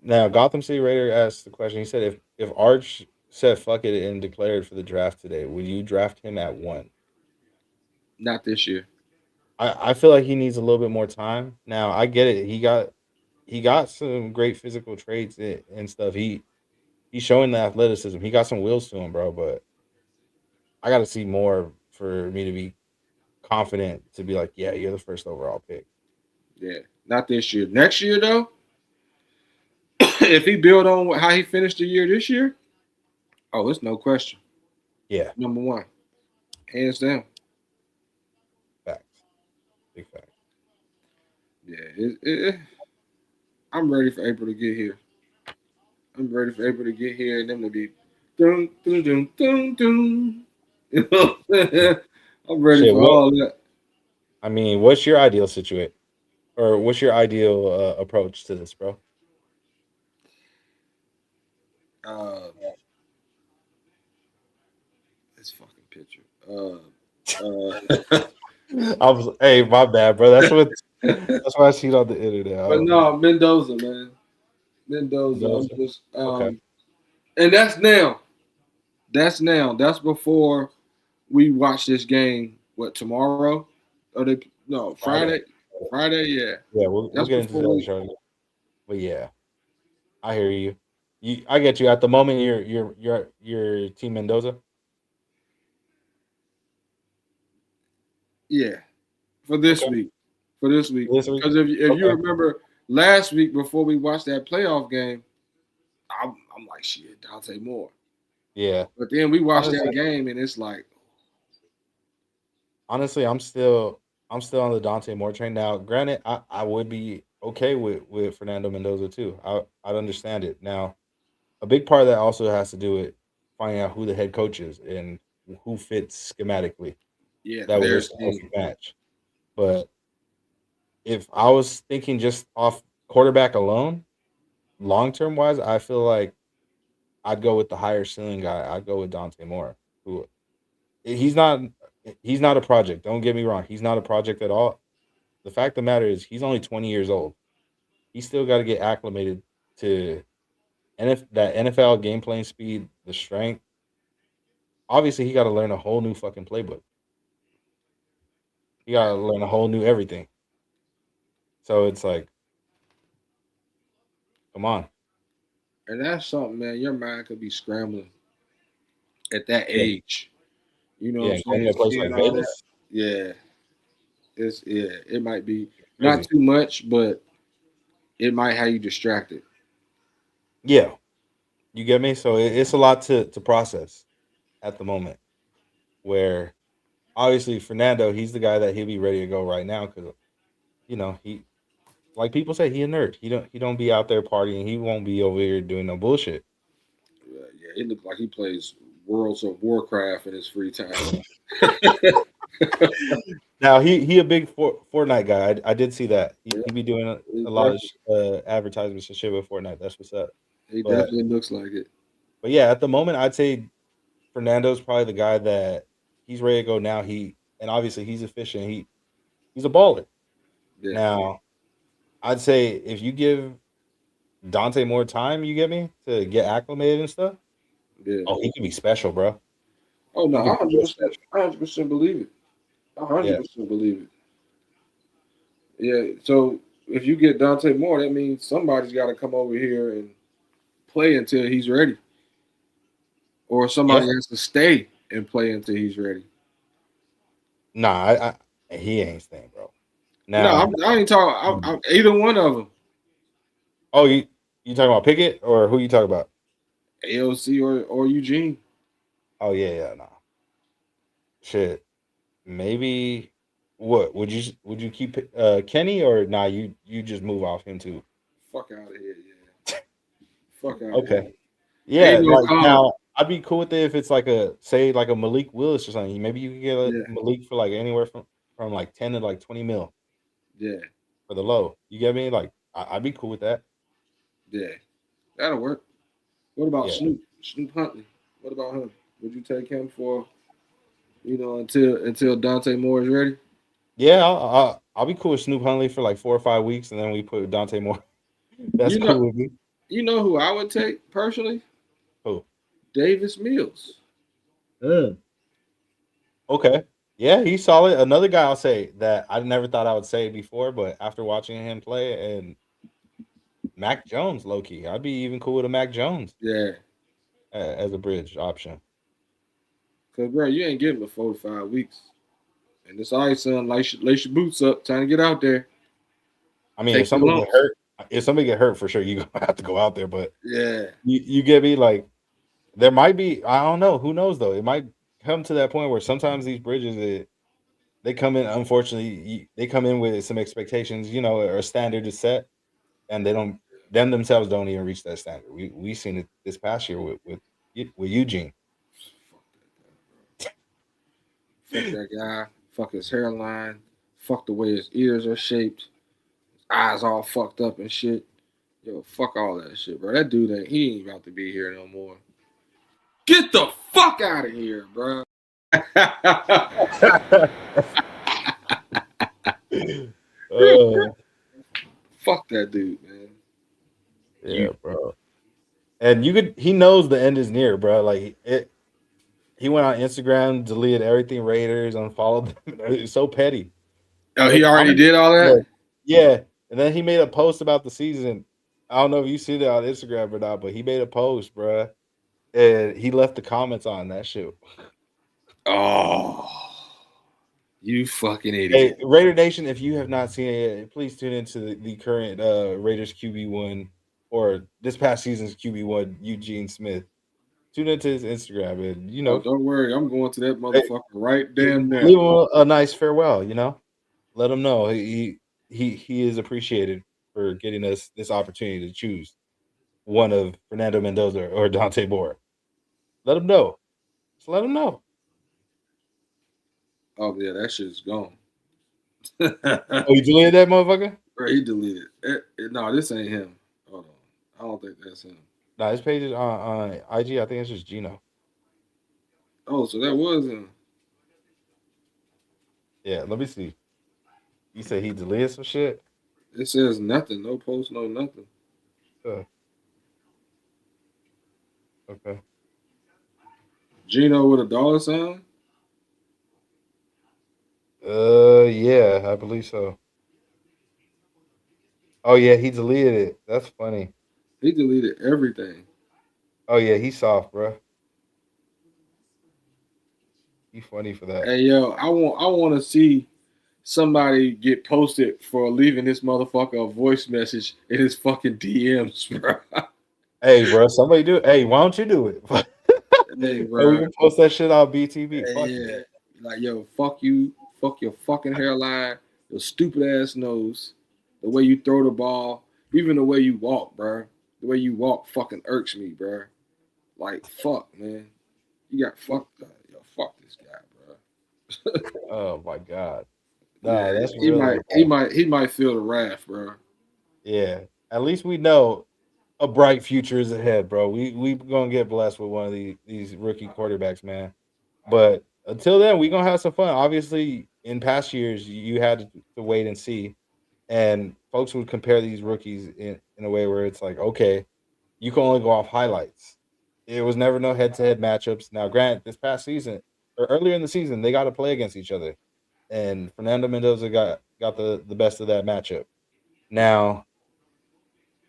Now, Gotham City Raider asked the question. He said, if Arch said fuck it and declared for the draft today, would you draft him at 1? Not this year. I feel like he needs a little bit more time. Now, I get it. He got some great physical traits and stuff. He's showing the athleticism. He got some wheels to him, bro. But I got to see more for me to be confident to be like, yeah, you're the first overall pick. Yeah, not this year. Next year, though, if he build on how he finished the year this year, oh, it's no question. Yeah. Number 1. Hands down. Facts. Big fact. Yeah, I'm ready for April to get here. I'm ready for April to get here and them to be dun, dun, dun, dun, dun. You know what I'm saying? I'm ready for all that. I mean, what's your ideal situation? Or what's your ideal approach to this, bro? This fucking picture. Hey, my bad, bro. That's why I see it on the internet. But no, Mendoza, man. Mendoza. I'm Mendoza. just Okay. and that's now. That's now. That's before we watch this game. What, tomorrow? Or they no Friday? Friday, yeah. Yeah, we'll That's get into before that shortly. But yeah, I hear you. I get you. At the moment, you're Team Mendoza. yeah. For this Okay. week. For this week. This week? Because if you Okay. remember last week before we watched that playoff game, I'm like, shit, Dante Moore. Yeah. But then we watched that Honestly- game and it's like, Honestly, I'm still on the Dante Moore train. Now, granted, I would be okay with Fernando Mendoza too. I'd understand it. Now, a big part of that also has to do with finding out who the head coach is and who fits schematically. yeah, That would there's make a perfect match. But if I was thinking just off quarterback alone, long term wise, I feel like I'd go with the higher ceiling guy. I'd go with Dante Moore, who he's not a project. Don't get me wrong. He's not a project at all. The fact of the matter is he's only 20 years old. He's still got to get acclimated to that NFL game playing speed, the strength. Obviously, he got to learn a whole new fucking playbook. He got to learn a whole new everything. So it's like, come on. and that's something, man. Your mind could be scrambling at that Yeah. age. You know Yeah, what I'm going saying? to a place Seeing like all that. Vegas. Yeah. It might be not Crazy. too much, but it might have you distracted. Yeah, you get me. So it's a lot to process at the moment. Where obviously Fernando, he's the guy that he'll be ready to go right now because he, like people say, he a nerd. He don't be out there partying. He won't be over here doing no bullshit. Yeah, it looks like he plays Worlds of Warcraft in his free time. Now he a big Fortnite guy. I did see that. He be doing He a lot of advertisements and shit with Fortnite. That's what's up. He But- definitely looks like it. But yeah, at the moment, I'd say Fernando's probably the guy that he's ready to go now. And obviously he's efficient. He's a baller. Yeah. Now, I'd say if you give Dante more time, you get me, to get acclimated and stuff. Yeah. Oh, he can be special, bro. Oh no, He I can be real 100% believe it. 100% Yeah. believe it. Yeah. So if you get Dante Moore, that means somebody's got to come over here and play until he's ready, or somebody Yeah. has to stay and play until he's ready. Nah, he ain't staying, bro. No, Now, I ain't talking. I'm either one of them, oh, you talking about Pickett or who you talking about? AOC or Eugene. Oh yeah, nah. Shit, maybe. What would you keep Kenny or nah? You just move off him too. Fuck out of here, yeah. Fuck out. Okay. Yeah, Ain't no like call. now I'd be cool with it if it's like a Malik Willis or something. Maybe you can get a Yeah. Malik for like anywhere from like 10 to like 20 mil Yeah, for the low. You get me? Like I'd be cool with that. yeah, that'll work. What about Yeah. Snoop Huntley? What about him? Would you take him for, until Dante Moore is ready? Yeah, I'll be cool with Snoop Huntley for like 4 or 5 weeks, and then we put Dante Moore. That's You cool know- with me. You know who I would take personally? Who? Davis Mills. Okay. Yeah, he's solid. Another guy I'll say that I never thought I would say before, but after watching him play, and Mac Jones, low key, I'd be even cool with a Mac Jones Yeah, as a bridge option. because bro, you ain't getting him 4 to 5 weeks, and this ice son, lace your boots up, trying to get out there. I mean, Take if somebody the get hurt, for sure, you gonna have to go out there. But Yeah, you get me? Like, there might be, I don't know, who knows though? It might come to that point where sometimes these bridges, they come in. Unfortunately, they come in with some expectations, or a standard is set, and them themselves don't even reach that standard. We seen it this past year with Eugene. fuck that guy. Fuck his hairline. Fuck the way his ears are shaped. His eyes all fucked up and shit. Yo, fuck all that shit, bro. That dude he ain't about to be here no more. Get the fuck out of here, bro. Oh, Fuck that dude, man. yeah, bro. And he knows the end is near, bro. Like he went on Instagram, deleted everything Raiders, unfollowed them. It's so petty. Oh, he already did all that? Yeah. And then he made a post about the season. I don't know if you see that on Instagram or not, but he made a post, bro. And he left the comments on that shit. Oh, you fucking Hey, idiot. Raider Nation, if you have not seen it yet, please tune into the current Raiders QB1 or this past season's QB1, Eugene Smith. Tune into his Instagram and, Oh, don't worry. I'm going to that motherfucker right damn now. leave him a nice farewell, Let him know he is appreciated for getting us this opportunity to choose one of Fernando Mendoza or Dante Moore. Let him know. Just let him know. Oh, yeah, that shit's gone. Oh, you deleted that motherfucker? Bro, he deleted it. No, this ain't him. Hold on. I don't think that's him. Nah, his page is on IG. I think it's just Gino. Oh, so that was him. Yeah, let me see. You said he deleted some shit? It says nothing. No post, no nothing. Okay. Gino with a dollar sign? Yeah, I believe so. Oh yeah, he deleted it. That's funny. He deleted everything. Oh yeah, he's soft, bro. He funny for that. Hey yo, I want to see somebody get posted for leaving this motherfucker a voice message in his fucking DMs, bro. Hey, bro, somebody do it. Hey, why don't you do it? Hey, Hey, we bro. can post that shit on BTV. Hey, Fuck yeah. it. Like, yo, fuck you. Fuck your fucking hairline, your stupid ass nose, the way you throw the ball, even the way you walk, bro. The way you walk fucking irks me, bro. Like, fuck, man. You got fucked up. Yo, fuck this guy, bro. Oh my god. Nah, Yeah, that's he really might feel the wrath, bro. Yeah. At least we know a bright future is ahead, bro. We gonna get blessed with one of these rookie quarterbacks, man. But until then, we gonna have some fun. Obviously, in past years, you had to wait and see, and folks would compare these rookies in a way where it's like, okay, you can only go off highlights. It was never no head-to-head matchups. Now, Grant, this past season or earlier in the season, they got to play against each other, and Fernando Mendoza got the best of that matchup. Now,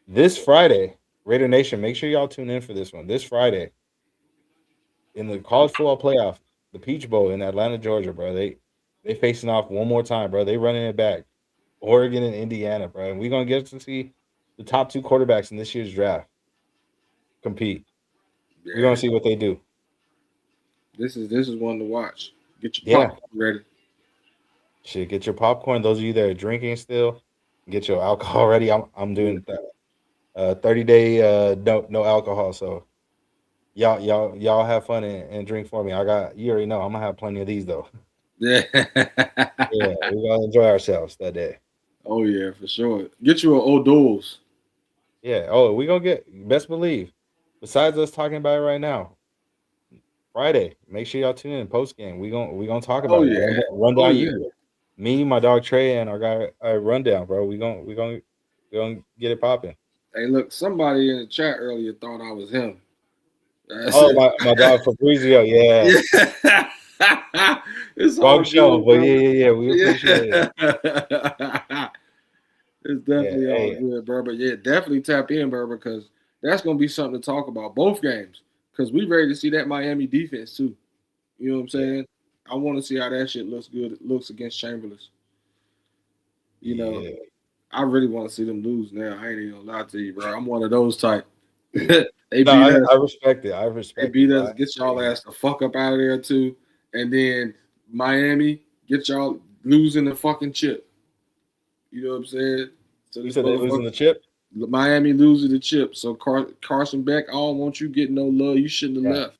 this Friday, Raider Nation, make sure y'all tune in for this one. This Friday, in the college football playoff, the Peach Bowl in Atlanta, Georgia, bro. They facing off one more time, bro. They running it back. Oregon and Indiana, bro. And we're gonna get to see the top two quarterbacks in this year's draft compete. Yeah. We're gonna see what they do. This is one to watch. Get your popcorn ready. Shit, get your popcorn. Those of you that are drinking still, get your alcohol ready. I'm doing 30-day no alcohol. So y'all have fun and drink for me. You already know I'm gonna have plenty of these though. Yeah. Yeah, we're gonna enjoy ourselves that day. Oh yeah, for sure. Get you an O'Doul's. Yeah. Oh, we're gonna get best believe. Besides us talking about it right now, Friday, make sure y'all tune in post game. We gonna talk about it. Rundown you. Me, my dog Trey, and our guy Rundown, bro. We gonna get it popping. Hey, look, somebody in the chat earlier thought I was him. My dog Fabrizio, yeah. It's Wrong show, but yeah, we appreciate it. It's definitely all good, bro. But yeah, definitely tap in, bro, because that's gonna be something to talk about both games. Because we ready to see that Miami defense too. You know what I'm saying? I want to see how that shit looks good. It looks against Chamberlain. You know, I really want to see them lose now. I ain't even gonna lie to you, bro. I'm one of those type. I respect it. I respect it. They beat us. Get y'all ass the fuck up out of there too. And then Miami, get y'all losing the fucking chip. You know what I'm saying? So you said they're losing the chip? Miami losing the chip. So Carson Beck, I don't want you getting no love. You shouldn't have left.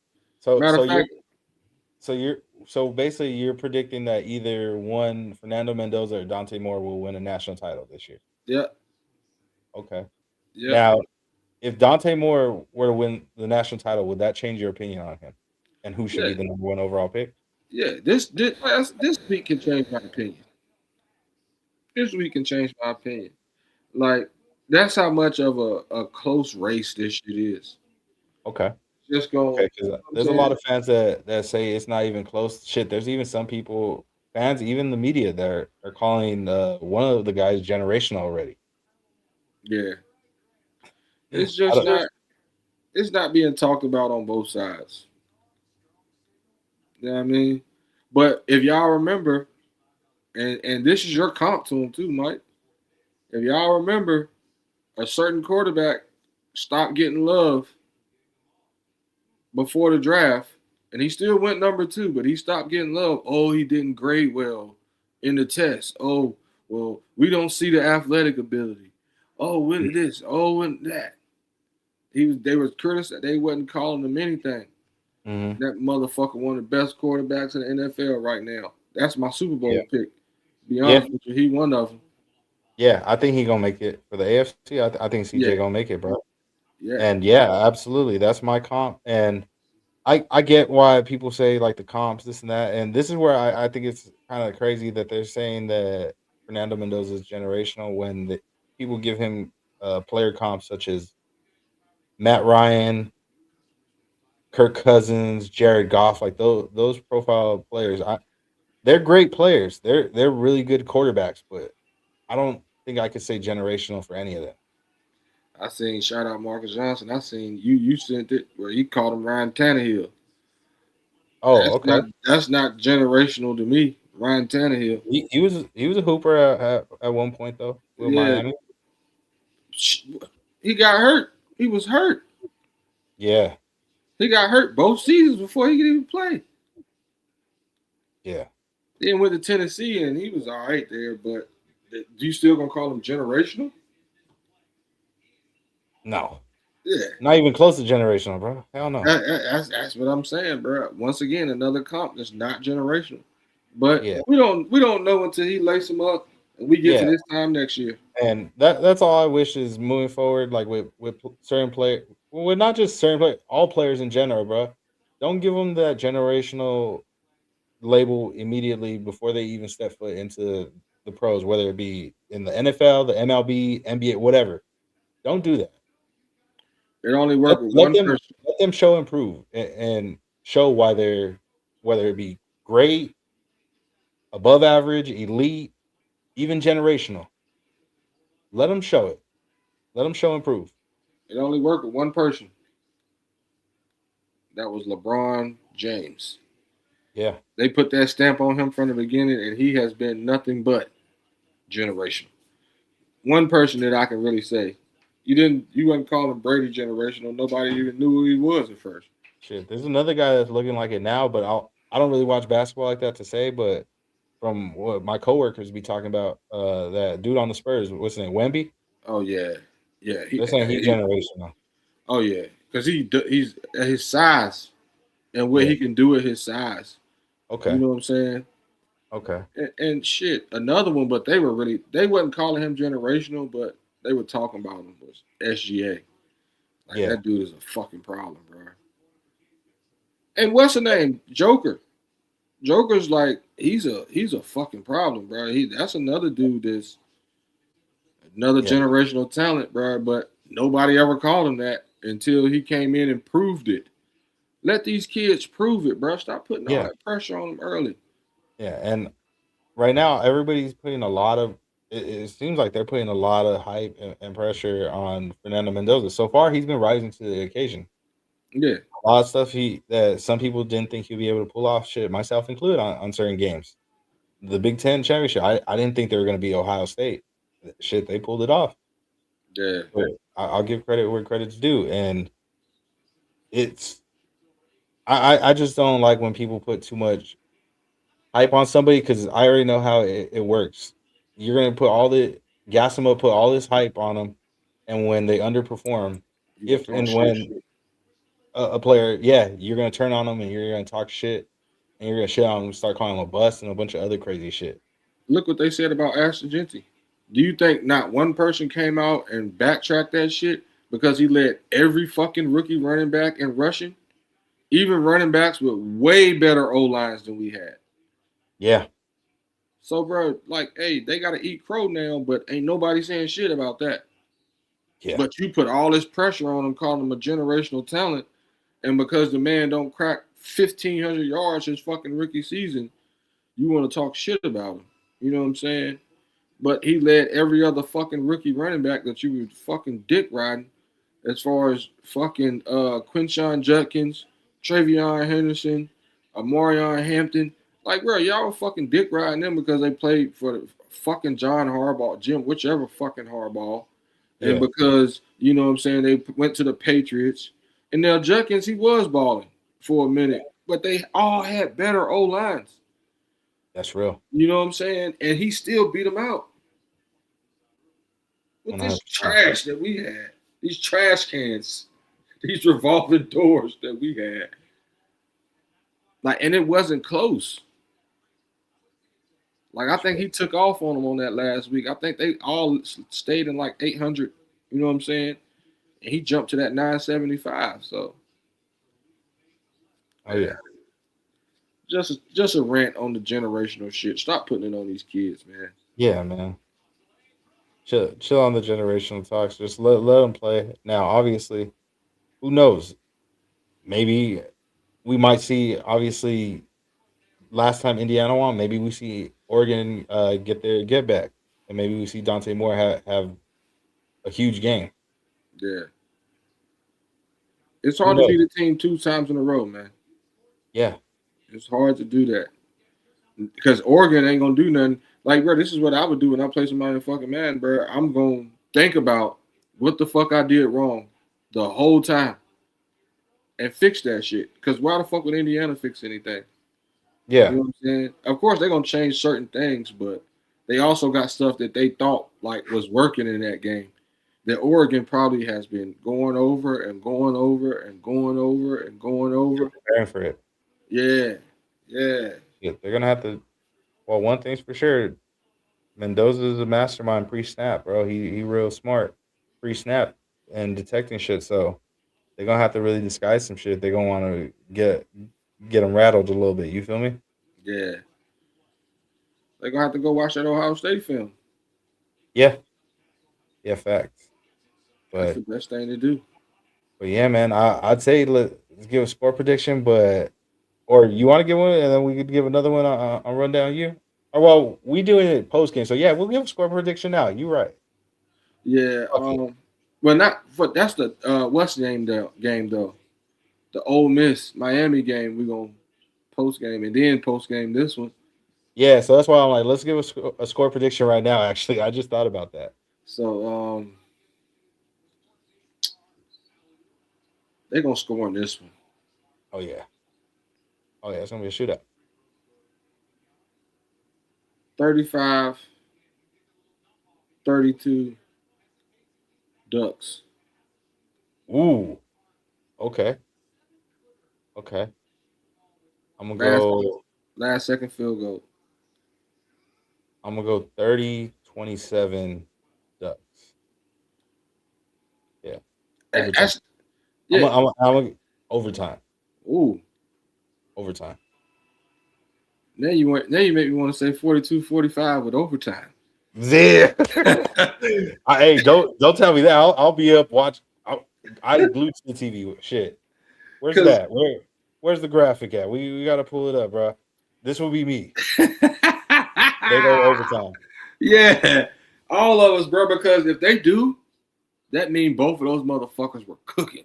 So basically you're predicting that either one, Fernando Mendoza or Dante Moore will win a national title this year. Yeah. Okay. Yeah. Now, if Dante Moore were to win the national title, would that change your opinion on him? And who should be the number one overall pick? Yeah, this week can change my opinion. This week can change my opinion. Like, that's how much of a close race this shit is. Okay. Just go. Okay, because there's a lot of fans that say it's not even close. Shit, there's even some people, fans, even the media, that are calling one of the guys generational already. Yeah. It's I just don't- not. It's not being talked about on both sides. You know what I mean? But if y'all remember, and this is your comp to him too, Mike. If y'all remember, a certain quarterback stopped getting love before the draft, and he still went number 2, but he stopped getting love. Oh, he didn't grade well in the test. Oh, well, we don't see the athletic ability. Oh, what is this? Oh, and that. They was criticized. They wasn't calling him anything. Mhm. That motherfucker one of the best quarterbacks in the NFL right now. That's my Super Bowl Yeah. pick. Be honest with you, he one of them. Yeah, I think he gonna make it for the AFC. I think CJ Yeah. gonna make it, bro. Yeah. And yeah, absolutely, that's my comp. And I get why people say like the comps, this and that. And this is where I think it's kind of crazy that they're saying that Fernando Mendoza is generational when people give him player comps such as Matt Ryan, Kirk Cousins, Jared Goff, like those profile players. They're great players. They're really good quarterbacks, but I don't think I could say generational for any of them. I seen shout out Marcus Johnson. I seen you sent it where he called him Ryan Tannehill. Oh, okay. That's not generational to me. Ryan Tannehill. He was a hooper at one point though with Yeah. Miami. He got hurt. He was hurt. Yeah, He got hurt both seasons before he could even play. yeah. Then went to Tennessee and he was all right there, but you still gonna call him generational? No, Yeah. not even close to generational, bro. Hell no. That's what I'm saying, bro. Once again, another comp that's not generational. But Yeah. we don't know until he lace him up and we get to Yeah. this time next year. And that's all I wish is moving forward, like with certain play, with not just certain play, all players in general, bro. Don't give them that generational label immediately before they even step foot into the pros, whether it be in the NFL, the MLB, NBA, whatever. Don't do that. It only worked with Let one them person. let them show improve and show why they're, whether it be great, above average, elite, even generational. Let them show it. Let them show improve. It only worked with one person. That was LeBron James. Yeah. They put that stamp on him from the beginning, and he has been nothing but generational. One person that I can really say. You wouldn't call him Brady generational. Nobody even knew who he was at first. Shit. There's another guy that's looking like it now, but I don't really watch basketball like that to say, but from what my coworkers be talking about, that dude on the Spurs, what's his name? Wemby? Oh yeah, yeah. They're saying he's generational. Oh yeah, because he's at his size and what he can do at his size. Okay. You know what I'm saying? Okay. And shit, another one, but they wasn't calling him generational, but they were talking about him was SGA. Like Yeah. that dude is a fucking problem, bro. And what's the name? Joker. Joker's like he's a fucking problem, bro. That's another dude that's another generational talent, bro. But nobody ever called him that until he came in and proved it. Let these kids prove it, bro. Stop putting all that pressure on them early. Yeah, and right now everybody's putting a lot of. It seems like they're putting a lot of hype and pressure on Fernando Mendoza. So far, he's been rising to the occasion. Yeah, A lot of stuff that some people didn't think he'd be able to pull off. Shit, myself included, on certain games. The Big Ten championship, I didn't think they were going to be Ohio State. Shit, they pulled it off. yeah. But I'll give credit where credit's due, and it's. I just don't like when people put too much hype on somebody because I already know how it works. You're gonna gas them up, put all this hype on them, and when they underperform, if and when a player, you're gonna turn on them and you're gonna talk shit and you're gonna shit on them, start calling them a bust and a bunch of other crazy shit. Look what they said about Ashton Genty. Do you think not one person came out and backtracked that shit because he led every fucking rookie running back in rushing, even running backs with way better O lines than we had? Yeah, So, bro, like, hey, they got to eat crow now, but ain't nobody saying shit about that. Yeah. But you put all this pressure on him, calling him a generational talent, and because the man don't crack 1,500 yards his fucking rookie season, you want to talk shit about him. You know what I'm saying? But he led every other fucking rookie running back that you would fucking dick riding, as far as fucking Quinshon Judkins, Travion Henderson, Amarion Hampton. Like, bro, y'all were fucking dick riding them because they played for the fucking John Harbaugh, Jim, whichever fucking Harbaugh. And Yeah. because, you know what I'm saying, they went to the Patriots. And now Judkins, he was balling for a minute, but they all had better O-lines. That's real. You know what I'm saying? And he still beat them out. With this 100%. trash that we had, these trash cans, these revolving doors that we had. Like, and it wasn't close. Like, I think he took off on them on that last week. I think they all stayed in like 800. You know what I'm saying? And he jumped to that 975. So, Oh yeah. just a rant on the generational shit. Stop putting it on these kids, man. Yeah, man. Chill on the generational talks. Just let them play. Now, obviously, who knows? Maybe we might see. Obviously, last time Indiana won, maybe we see Oregon get their get back, and maybe we see Dante Moore have a huge game. Yeah. It's hard to beat a team 2 times in a row, man. Yeah, It's hard to do that. Because Oregon ain't going to do nothing. Like, bro, this is what I would do when I play somebody in fucking Madden, bro. I'm going to think about what the fuck I did wrong the whole time and fix that shit. Because why the fuck would Indiana fix anything? yeah, You know what I'm saying? Of course, they're going to change certain things, but they also got stuff that they thought like was working in that game that Oregon probably has been going over and going over and going over and going over. preparing for it. Yeah. Yeah, they're gonna have to. Well, one thing's for sure, Mendoza is a mastermind pre-snap, bro. He real smart pre-snap and detecting shit. So they're gonna have to really disguise some shit. They're gonna want to get them rattled a little bit. You feel me? Yeah. They're going to have to go watch that Ohio State film. Yeah. Yeah, facts. That's But the best thing to do. yeah, man, I'd say let's give a score prediction, but or you want to give one, and then we could give another one on rundown you. Or well, we do it post game, so yeah, we'll give a score prediction now. You right? Yeah. Okay. Well, not for that's the what's the game though? The Ole Miss Miami game. We're going to post game and then post game this one. Yeah, so that's why I'm like, let's give a score prediction right now. Actually, I just thought about that. So they're going to score on this one. Oh yeah, it's gonna be a shootout. 35-32 Ducks. Ooh, okay. I'm gonna go. Last second field goal. I'm gonna go 30-27 Ducks. Yeah, overtime. That's, yeah. I'm overtime. Ooh. Overtime. Now you make me want to say 42-45 with overtime. Yeah. Hey, don't tell me that. I'll be up watch. I glued to the TV. Shit. Where's that? Where's the graphic at? We gotta pull it up, bro. This will be me. They go overtime. Yeah, all of us, bro. Because if they do, that means both of those motherfuckers were cooking.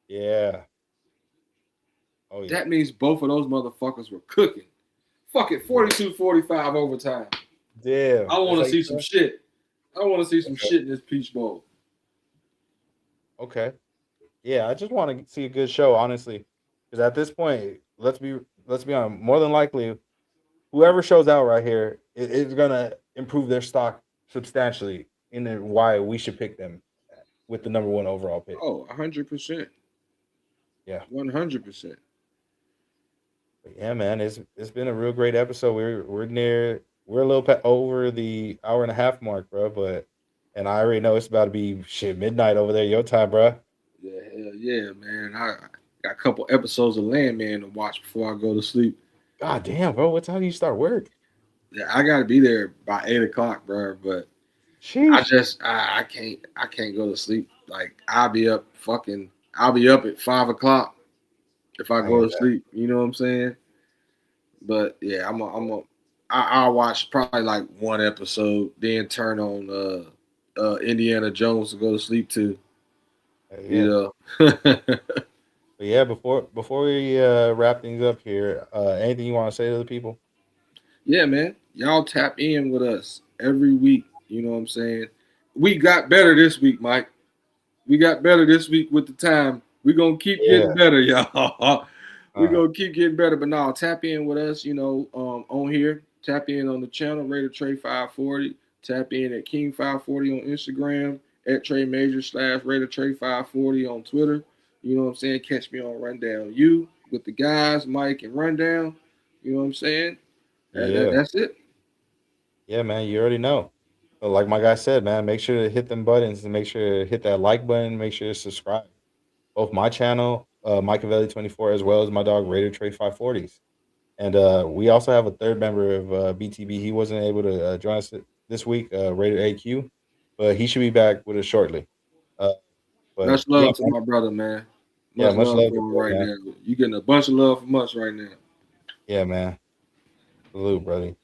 Yeah. Oh yeah. That means both of those motherfuckers were cooking. Fuck it, 42-45 overtime. Damn. I want to see some shit. I want to see some shit in this Peach Bowl. Okay. Yeah, I just want to see a good show, honestly. Because at this point, let's be honest, more than likely, whoever shows out right here is gonna improve their stock substantially in why we should pick them with the number 1 overall pick. Oh, 100%. Yeah. 100%. Yeah, man, it's been a real great episode. We're a little over the hour and a half mark, bro. And I already know it's about to be midnight over there, your time, bro. Yeah, hell yeah, man. I got a couple episodes of Landman to watch before I go to sleep. God damn, bro, what time do you start work? Yeah, I gotta be there by 8:00, bro. But Sheesh. I can't go to sleep. Like I'll be up at 5:00 if I I go hear to that. sleep. You know what I'm saying? But yeah, I'll watch probably like one episode, then turn on Indiana Jones to go to sleep too. Yeah. You know. But yeah, before we wrap things up here, anything you want to say to the people? Yeah, man. Y'all tap in with us every week. You know what I'm saying? We got better this week, Mike. We got better this week with the time. We're gonna keep Yeah. getting better, y'all. We're Uh, gonna keep getting better. But now tap in with us, on here. Tap in on the channel, Raider Trey 540. Tap in at King 540 on Instagram, at Trey Major / Raider Trey 540 on Twitter. You know what I'm saying? Catch me on Rundown U with the guys, Mike and Rundown. You know what I'm saying? yeah. That's it. Yeah, man, you already know. But like my guy said, man, make sure to hit them buttons and make sure to hit that like button. Make sure to subscribe. Both my channel, Machiavelli 24, as well as my dog Raider Trey 540s. And we also have a third member of BTB. He wasn't able to join us this week, Raider AQ, but he should be back with us shortly. Uh, but Much yeah, love to man. my brother, man. Yeah, Much much love love for to him you, right man. now. You getting a bunch of love from us right now. Yeah, man. Salute, brother.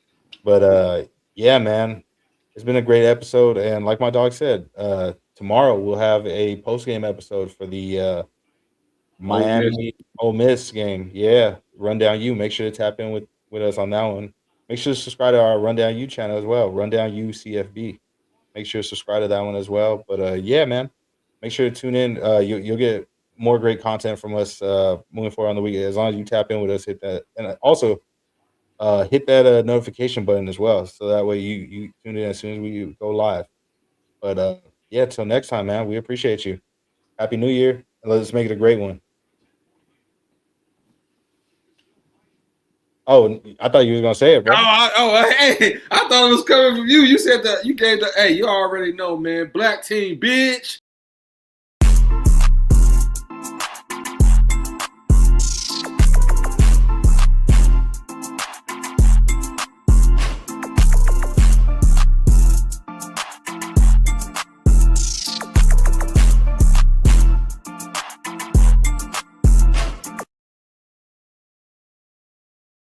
But yeah, man, it's been a great episode. And like my dog said, tomorrow we'll have a post game episode for the Ole Miss. Miami Ole Miss game. Yeah, Rundown U. Make sure to tap in with us on that one. Make sure to subscribe to our Rundown U channel as well, Rundown U CFB. Make sure to subscribe to that one as well. But yeah, man, make sure to tune in. You'll get more great content from us moving forward on the week. As long as you tap in with us, hit that, and also hit that notification button as well, so that way you tune in as soon as we go live. But yeah, till next time, man. We appreciate you. Happy New Year, and let's make it a great one. Oh, I thought you was gonna say it, bro. Hey, I thought it was coming from you. You said that you gave the, hey, you already know, man. Black team, bitch.